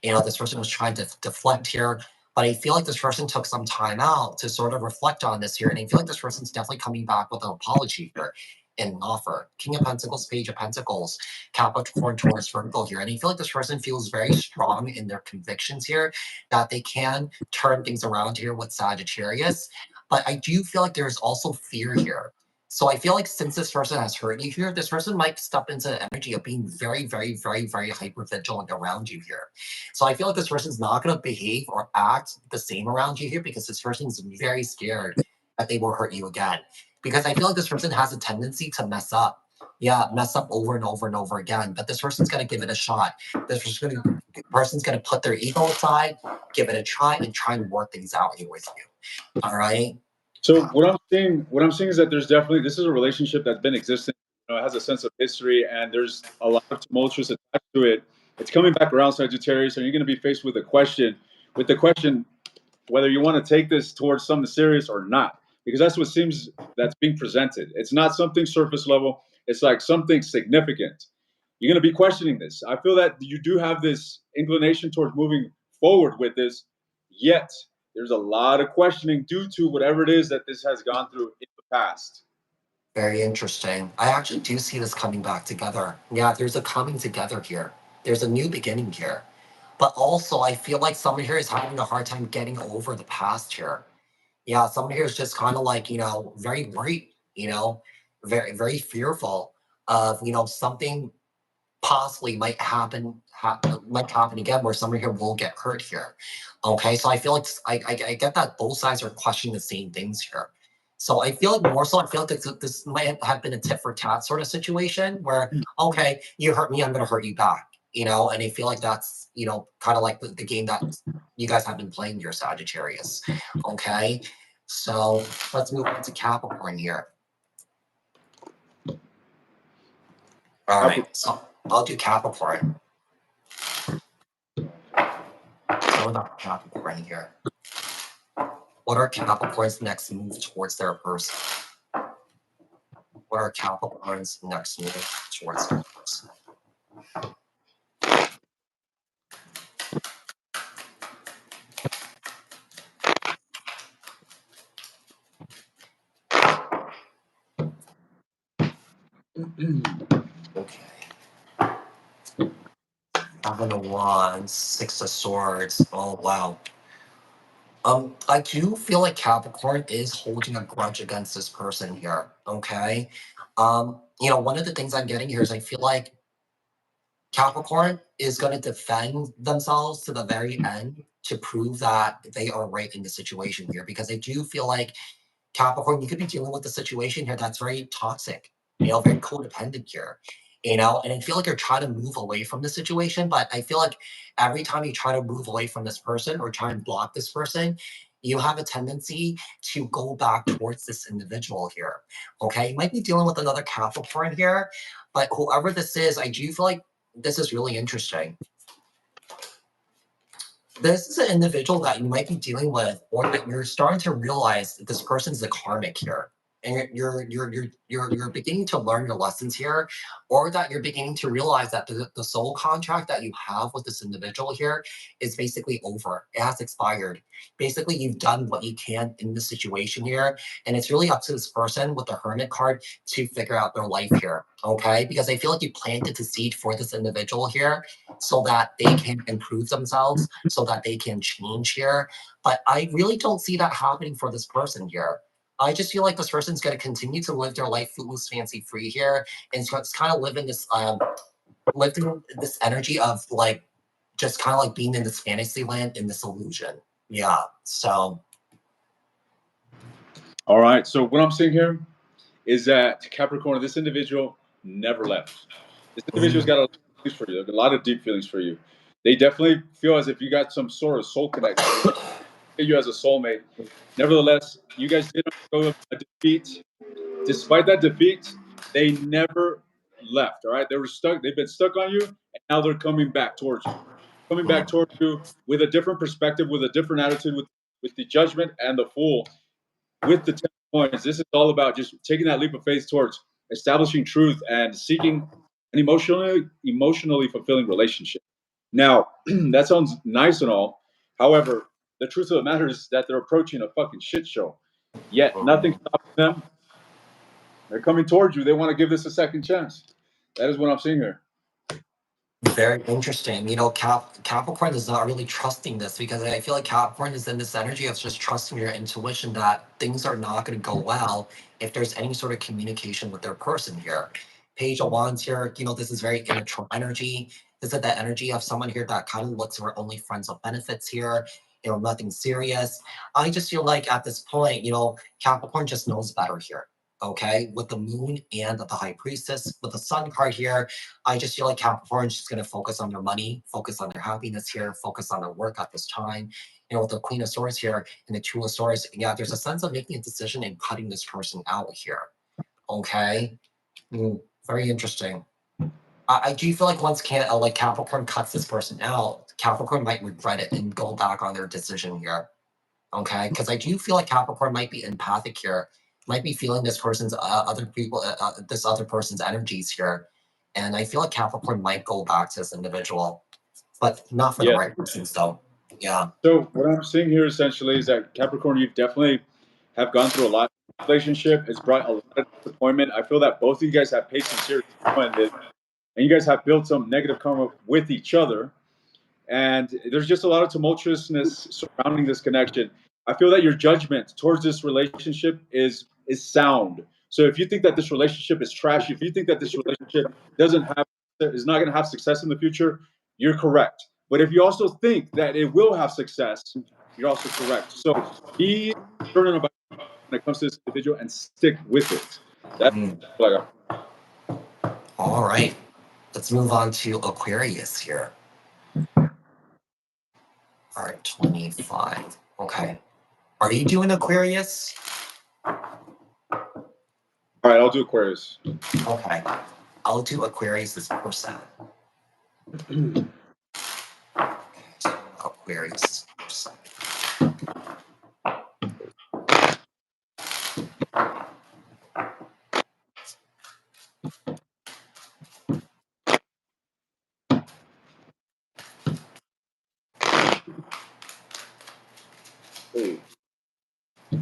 Speaker 2: This person was trying to deflect here. But I feel like this person took some time out to sort of reflect on this here. And I feel like this person's definitely coming back with an apology here and an offer. King of Pentacles, Page of Pentacles, Capricorn, Taurus, Virgo here. And I feel like this person feels very strong in their convictions here that they can turn things around here with Sagittarius. But I do feel like there's also fear here. So I feel like since this person has hurt you here, this person might step into the energy of being very, very, very, very hyper vigilant around you here. So I feel like this person's not going to behave or act the same around you here because this person's very scared that they will hurt you again. Because I feel like this person has a tendency to mess up. Yeah, mess up over and over and over again. But this person's going to give it a shot. This person's going to put their ego aside, give it a try, and try and work things out here with you. All right.
Speaker 1: So what I'm seeing is that there's definitely, this is a relationship that's been existing. It has a sense of history, and there's a lot of tumultuous attached to it. It's coming back around, Sagittarius, and you're going to be faced with a question. With the question whether you want to take this towards something serious or not, because that's what seems that's being presented. It's not something surface level. It's like something significant. You're going to be questioning this. I feel that you do have this inclination towards moving forward with this, yet there's a lot of questioning due to whatever it is that this has gone through in the past.
Speaker 2: Very interesting. I actually do see this coming back together. Yeah, there's a coming together here. There's a new beginning here. But also, I feel like someone here is having a hard time getting over the past here. Yeah, someone here is just kind of like, very worried, very, very fearful of, something possibly might happen again where someone here will get hurt here. Okay, so I feel like I get that both sides are questioning the same things here. So I feel like more so, I feel like this might have been a tit for tat sort of situation where, okay, you hurt me, I'm going to hurt you back, and I feel like that's, kind of like the game that you guys have been playing here, Sagittarius. Okay, so let's move on to Capricorn here. All right, so I'll do Capricorn. So we're not Capricorn here. What are Capricorn's next move towards their person? What are Capricorn's next move towards their person? Okay. Seven of Wands, Six of Swords. Oh wow. I do feel like Capricorn is holding a grudge against this person here. Okay. One of the things I'm getting here is I feel like Capricorn is going to defend themselves to the very end to prove that they are right in the situation here, because I do feel like Capricorn, you could be dealing with a situation here that's very toxic, very codependent here, and I feel like you're trying to move away from the situation, but I feel like every time you try to move away from this person or try and block this person, you have a tendency to go back towards this individual here. Okay, you might be dealing with another Capricorn here, but whoever this is, I do feel like this is really interesting. This is an individual that you might be dealing with, or that you're starting to realize that this person's the karmic here, and you're beginning to learn your lessons here, or that you're beginning to realize that the soul contract that you have with this individual here is basically over. It has expired. Basically, you've done what you can in this situation here, and it's really up to this person with the Hermit card to figure out their life here. Okay, because I feel like you planted the seed for this individual here so that they can improve themselves, so that they can change here. But I really don't see that happening for this person here. I just feel like this person's going to continue to live their life loose, fancy free here, and so it's kind of living this energy of like just kind of like being in this fantasy land, in this illusion. Yeah. So.
Speaker 1: All right. So what I'm seeing here is that Capricorn, this individual never left. This individual's got a lot of feelings for you, a lot of deep feelings for you. They definitely feel as if you got some sort of soul connection. You as a soulmate. Nevertheless, you guys did undergo a defeat. Despite that defeat, they never left. All right, they were stuck. They've been stuck on you, and now they're coming back towards you. Coming back towards you with a different perspective, with a different attitude, with the judgment and the fool, with the 10 points. This is all about just taking that leap of faith towards establishing truth and seeking an emotionally fulfilling relationship. Now, that sounds nice and all. However, the truth of the matter is that they're approaching a fucking shit show. Yet nothing stops them. They're coming towards you. They want to give this a second chance. That is what I'm seeing here.
Speaker 2: Very interesting. You know, Capricorn is not really trusting this, because I feel like Capricorn is in this energy of just trusting your intuition that things are not going to go well if there's any sort of communication with their person here. Page of Wands here, you know, this is very immature energy. This is that energy of someone here that kind of looks for only friends with benefits here, you know, nothing serious. I just feel like at this point, you know, Capricorn just knows better here. Okay, with the moon and the high priestess, with the sun card here, I just feel like Capricorn is just going to focus on their money, focus on their happiness here, focus on their work at this time. You know, with the Queen of Swords here and the Two of Swords, yeah, there's a sense of making a decision and cutting this person out here. Okay, very interesting. I do feel like once like Capricorn cuts this person out, Capricorn might regret it and go back on their decision here. Okay, because I do feel like Capricorn might be empathic here, might be feeling this person's this other person's energies here, and I feel like Capricorn might go back to this individual, but not for the right reasons, though. Yeah.
Speaker 1: So what I'm seeing here essentially is that Capricorn, you definitely have gone through a lot of relationship. It's brought a lot of disappointment. I feel that both of you guys have paid some serious disappointment, and you guys have built some negative karma with each other. And there's just a lot of tumultuousness surrounding this connection. I feel that your judgment towards this relationship is sound. So if you think that this relationship is trash, if you think that this relationship is not going to have success in the future, you're correct. But if you also think that it will have success, you're also correct. So be certain about it when it comes to this individual and stick with it. That's what I got.
Speaker 2: All right. Let's move on to Aquarius here. All right, 25. Okay. Are you doing Aquarius?
Speaker 1: All right, I'll do Aquarius.
Speaker 2: Okay. I'll do Aquarius as percent. Aquarius percent.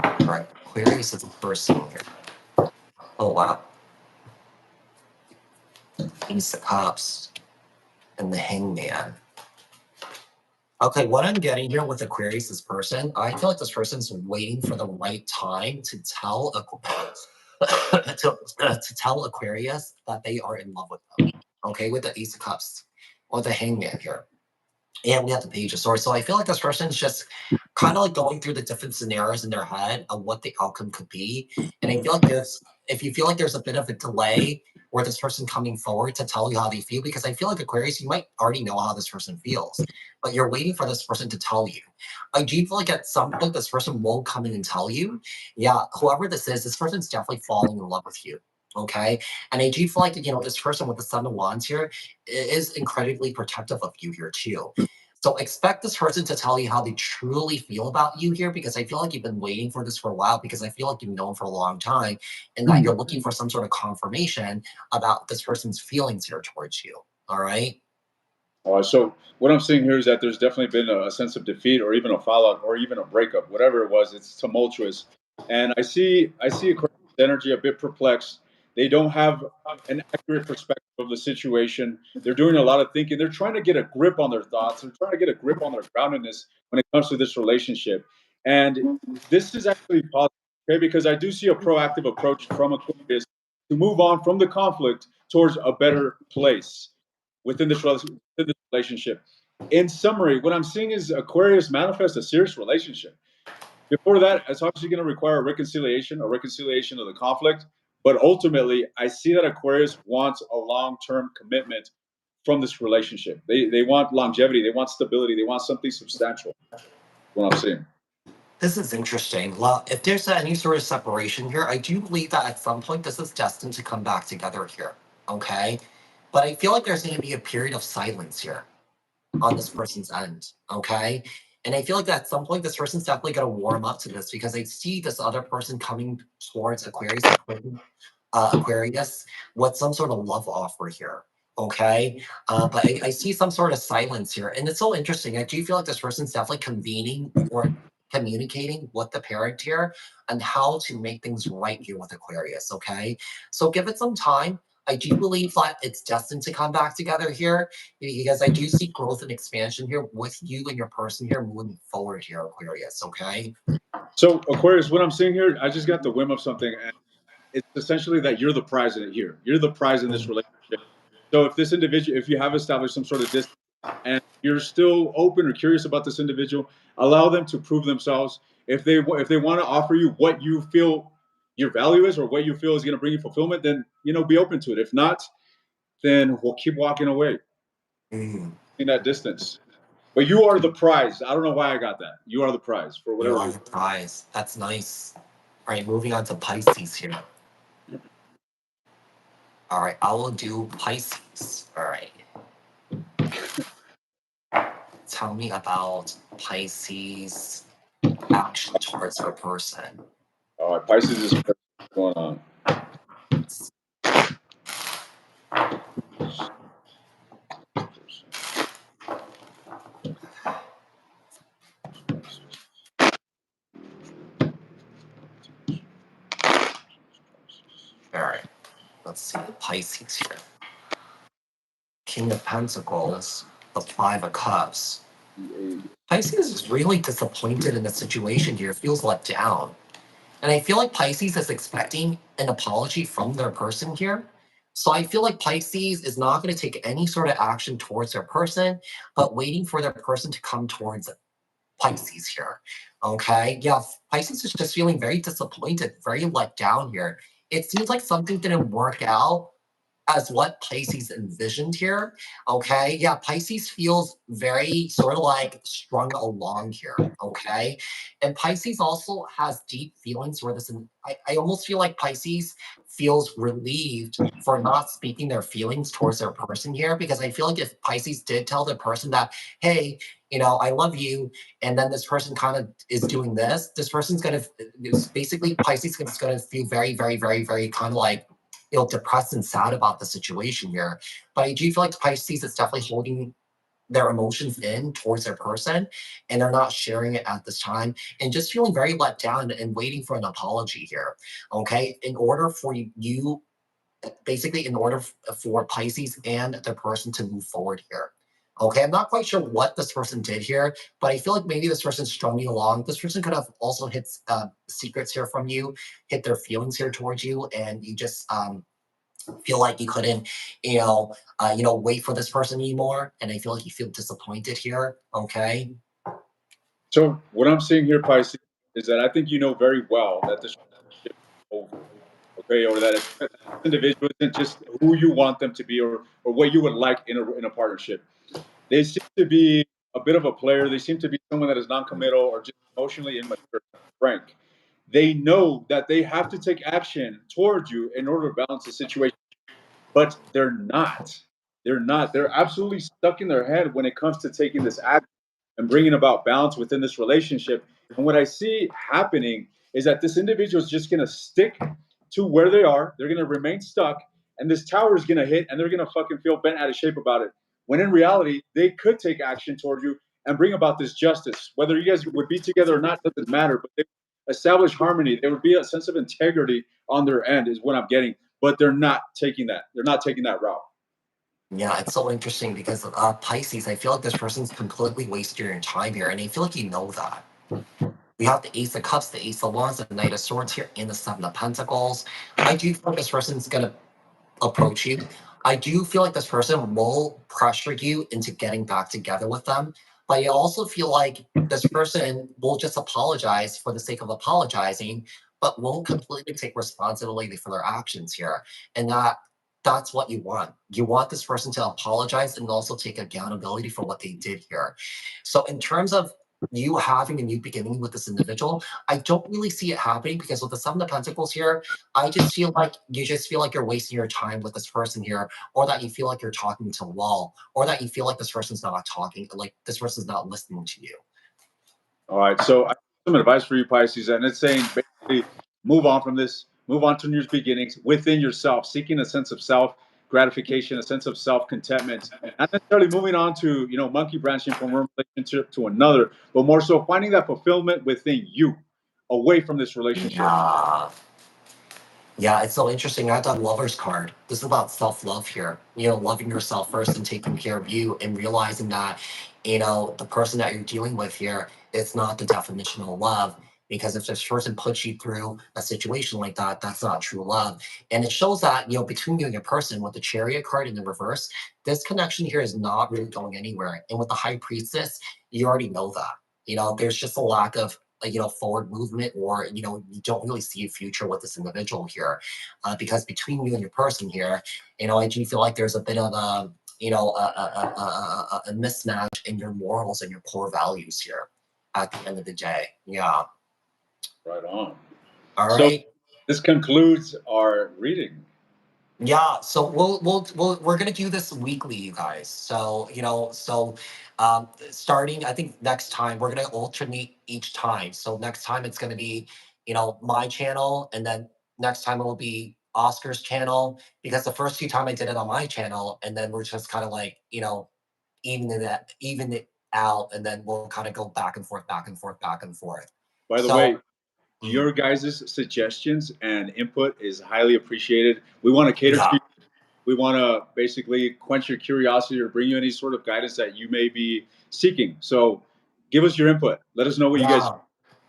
Speaker 2: All right, Aquarius is a person here. Oh, wow. Ace of Cups and the Hangman. Okay, what I'm getting here with Aquarius, this person, I feel like this person's waiting for the right time to tell to tell Aquarius that they are in love with them. Okay, with the Ace of Cups or the Hangman here. And we have the Page of Swords. So I feel like this person's just kind of like going through the different scenarios in their head of what the outcome could be. And I feel like if you feel like there's a bit of a delay or this person coming forward to tell you how they feel, because I feel like Aquarius, you might already know how this person feels, but you're waiting for this person to tell you. I do feel like at some point this person will come in and tell you, yeah, whoever this is, this person's definitely falling in love with you. Okay. And I do feel like, you know, this person with the Sun of Wands here is incredibly protective of you here too. So expect this person to tell you how they truly feel about you here, because I feel like you've been waiting for this for a while, because I feel like you've known for a long time and that you're looking for some sort of confirmation about this person's feelings here towards you. All right.
Speaker 1: So what I'm seeing here is that there's definitely been a sense of defeat, or even a fallout, or even a breakup, whatever it was. It's tumultuous, and I see Aquarius energy a bit perplexed. They don't have an accurate perspective of the situation. They're doing a lot of thinking. They're trying to get a grip on their thoughts. They're trying to get a grip on their groundedness when it comes to this relationship. And this is actually positive, okay? Because I do see a proactive approach from Aquarius to move on from the conflict towards a better place within this relationship. In summary, what I'm seeing is Aquarius manifest a serious relationship. Before that, it's obviously going to require a reconciliation of the conflict. But ultimately, I see that Aquarius wants a long-term commitment from this relationship. They want longevity. They want stability. They want something substantial. What I'm seeing.
Speaker 2: This is interesting. Well, if there's any sort of separation here, I do believe that at some point this is destined to come back together here. Okay. But I feel like there's going to be a period of silence here on this person's end. Okay. And I feel like at some point this person's definitely going to warm up to this because I see this other person coming towards Aquarius with some sort of love offer here. Okay. But I see some sort of silence here. And it's so interesting. I do feel like this person's definitely convening or communicating with the parent here and how to make things right here with Aquarius. Okay. So give it some time. I do believe that it's destined to come back together here because I do see growth and expansion here with you and your person here moving forward here, Aquarius. Okay.
Speaker 1: So Aquarius, what I'm seeing here, I just got the whim of something, and it's essentially that you're the prize in it here. You're the prize in this relationship. So if this individual, if you have established some sort of distance and you're still open or curious about this individual, allow them to prove themselves. If they want to offer you what you feel your value is or what you feel is going to bring you fulfillment, then be open to it. If not, then we'll keep walking away
Speaker 2: Mm.
Speaker 1: in that distance. But you are the prize. I don't know why I got that. You are the prize for
Speaker 2: You
Speaker 1: whatever
Speaker 2: are
Speaker 1: reason.
Speaker 2: the prize. That's nice. All right, moving on to Pisces here. All right, I will do Pisces. All right. Tell me about Pisces action towards a person.
Speaker 1: All right, Pisces is what's going on.
Speaker 2: All right, let's see the Pisces here. King of Pentacles, the Five of Cups. Pisces is really disappointed in the situation here, feels let down. And I feel like Pisces is expecting an apology from their person here. So I feel like Pisces is not going to take any sort of action towards their person, but waiting for their person to come towards Pisces here. Okay. Yeah. Pisces is just feeling very disappointed, very let down here. It seems like something didn't work out as what Pisces envisioned here. Okay. Yeah. Pisces feels very sort of like strung along here. Okay. And Pisces also has deep feelings where I almost feel like Pisces feels relieved for not speaking their feelings towards their person here because I feel like if Pisces did tell their person that, hey, I love you, and then this person kind of is doing this person's going to, basically, Pisces is going to feel very, very, very, very kind of like, depressed and sad about the situation here. But I do feel like Pisces is definitely holding their emotions in towards their person and they're not sharing it at this time and just feeling very let down and waiting for an apology here. Okay. In order for you, basically, in order for Pisces and the person to move forward here. Okay, I'm not quite sure what this person did here, but I feel like maybe this person's strung you along. This person could have also hit secrets here from you, hit their feelings here towards you, and you just feel like you couldn't, wait for this person anymore. And I feel like you feel disappointed here. Okay.
Speaker 1: So what I'm seeing here, Pisces, is that I think you know very well that this relationship is over. Okay, or that this individual isn't just who you want them to be, or what you would like in a partnership. They seem to be a bit of a player. They seem to be someone that is non-committal or just emotionally immature, frank. They know that they have to take action towards you in order to balance the situation, but they're not. They're not. They're absolutely stuck in their head when it comes to taking this action and bringing about balance within this relationship. And what I see happening is that this individual is just going to stick to where they are. They're going to remain stuck, and this tower is going to hit, and they're going to fucking feel bent out of shape about it. When in reality, they could take action toward you and bring about this justice. Whether you guys would be together or not doesn't matter, but they establish harmony. There would be a sense of integrity on their end, is what I'm getting. But they're not taking that. They're not taking that route.
Speaker 2: Yeah, it's so interesting because Pisces, I feel like this person's completely wasting your time here, and I feel like you know that. We have the Ace of Cups, the Ace of Wands, the Knight of Swords here, and the Seven of Pentacles. I do feel like this person's gonna approach you. I do feel like this person will pressure you into getting back together with them, but I also feel like this person will just apologize for the sake of apologizing, but won't completely take responsibility for their actions here. And that's what you want. You want this person to apologize and also take accountability for what they did here. So in terms of you having a new beginning with this individual, I don't really see it happening because with the Seven of Pentacles here, I just feel like you just feel like you're wasting your time with this person here, or that you feel like you're talking to a wall, or that you feel like this person's not talking, like this person's not listening to you.
Speaker 1: All right. So I have some advice for you, Pisces, and it's saying basically move on from this, move on to new beginnings within yourself, seeking a sense of self gratification, a sense of self contentment, not necessarily moving on to monkey branching from one relationship to another, but more so finding that fulfillment within you, away from this relationship.
Speaker 2: Yeah. Yeah, it's so interesting. I got lover's card. This is about self-love here. Loving yourself first and taking care of you and realizing that, the person that you're dealing with here is not the definition of love. Because if this person puts you through a situation like that, that's not true love. And it shows that, between you and your person with the chariot card in the reverse, this connection here is not really going anywhere. And with the high priestess, you already know that. There's just a lack of forward movement, or you don't really see a future with this individual here, because between you and your person here, I do feel like there's a bit of a mismatch in your morals and your core values here at the end of the day. Yeah.
Speaker 1: Right on.
Speaker 2: All
Speaker 1: So
Speaker 2: right.
Speaker 1: this concludes our reading.
Speaker 2: Yeah, so we're gonna do this weekly, you guys. So starting, I think next time we're gonna alternate each time. So next time it's gonna be my channel, and then next time it will be Oscar's channel, because the first few time I did it on my channel, and then we're just kind of like even it out, and then we'll kind of go back and forth, back and forth, back and forth.
Speaker 1: By the way,
Speaker 2: So
Speaker 1: your guys' suggestions and input is highly appreciated. We want to cater to
Speaker 2: yeah.
Speaker 1: you. We want to basically quench your curiosity or bring you any sort of guidance that you may be seeking. So give us your input. Let us know what you guys
Speaker 2: Yeah.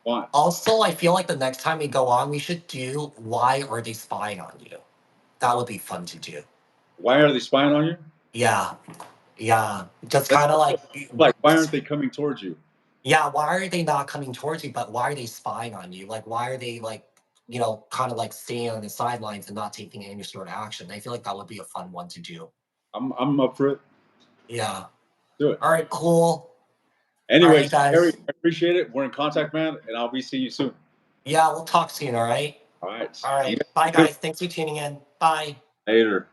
Speaker 1: want.
Speaker 2: Also, I feel like the next time we go on, we should do why are they spying on you? That would be fun to do.
Speaker 1: Why are they spying on you?
Speaker 2: Yeah. Yeah. Just
Speaker 1: That's
Speaker 2: kind of
Speaker 1: like, why aren't they coming towards you?
Speaker 2: yeah, why are they not coming towards you, but why are they spying on you? Like, why are they kind of like staying on the sidelines and not taking any sort of action? I feel like that would be a fun one to do.
Speaker 1: I'm up for it.
Speaker 2: Yeah.
Speaker 1: Do it.
Speaker 2: All right, cool. All right,
Speaker 1: Anyways, Harry,
Speaker 2: guys.
Speaker 1: I appreciate it. We're in contact, man, and I'll be seeing you soon.
Speaker 2: Yeah, we'll talk soon, all right?
Speaker 1: All right.
Speaker 2: All
Speaker 1: You
Speaker 2: right. Bye,
Speaker 1: guys
Speaker 2: guys. Thanks for tuning in. Bye.
Speaker 1: later.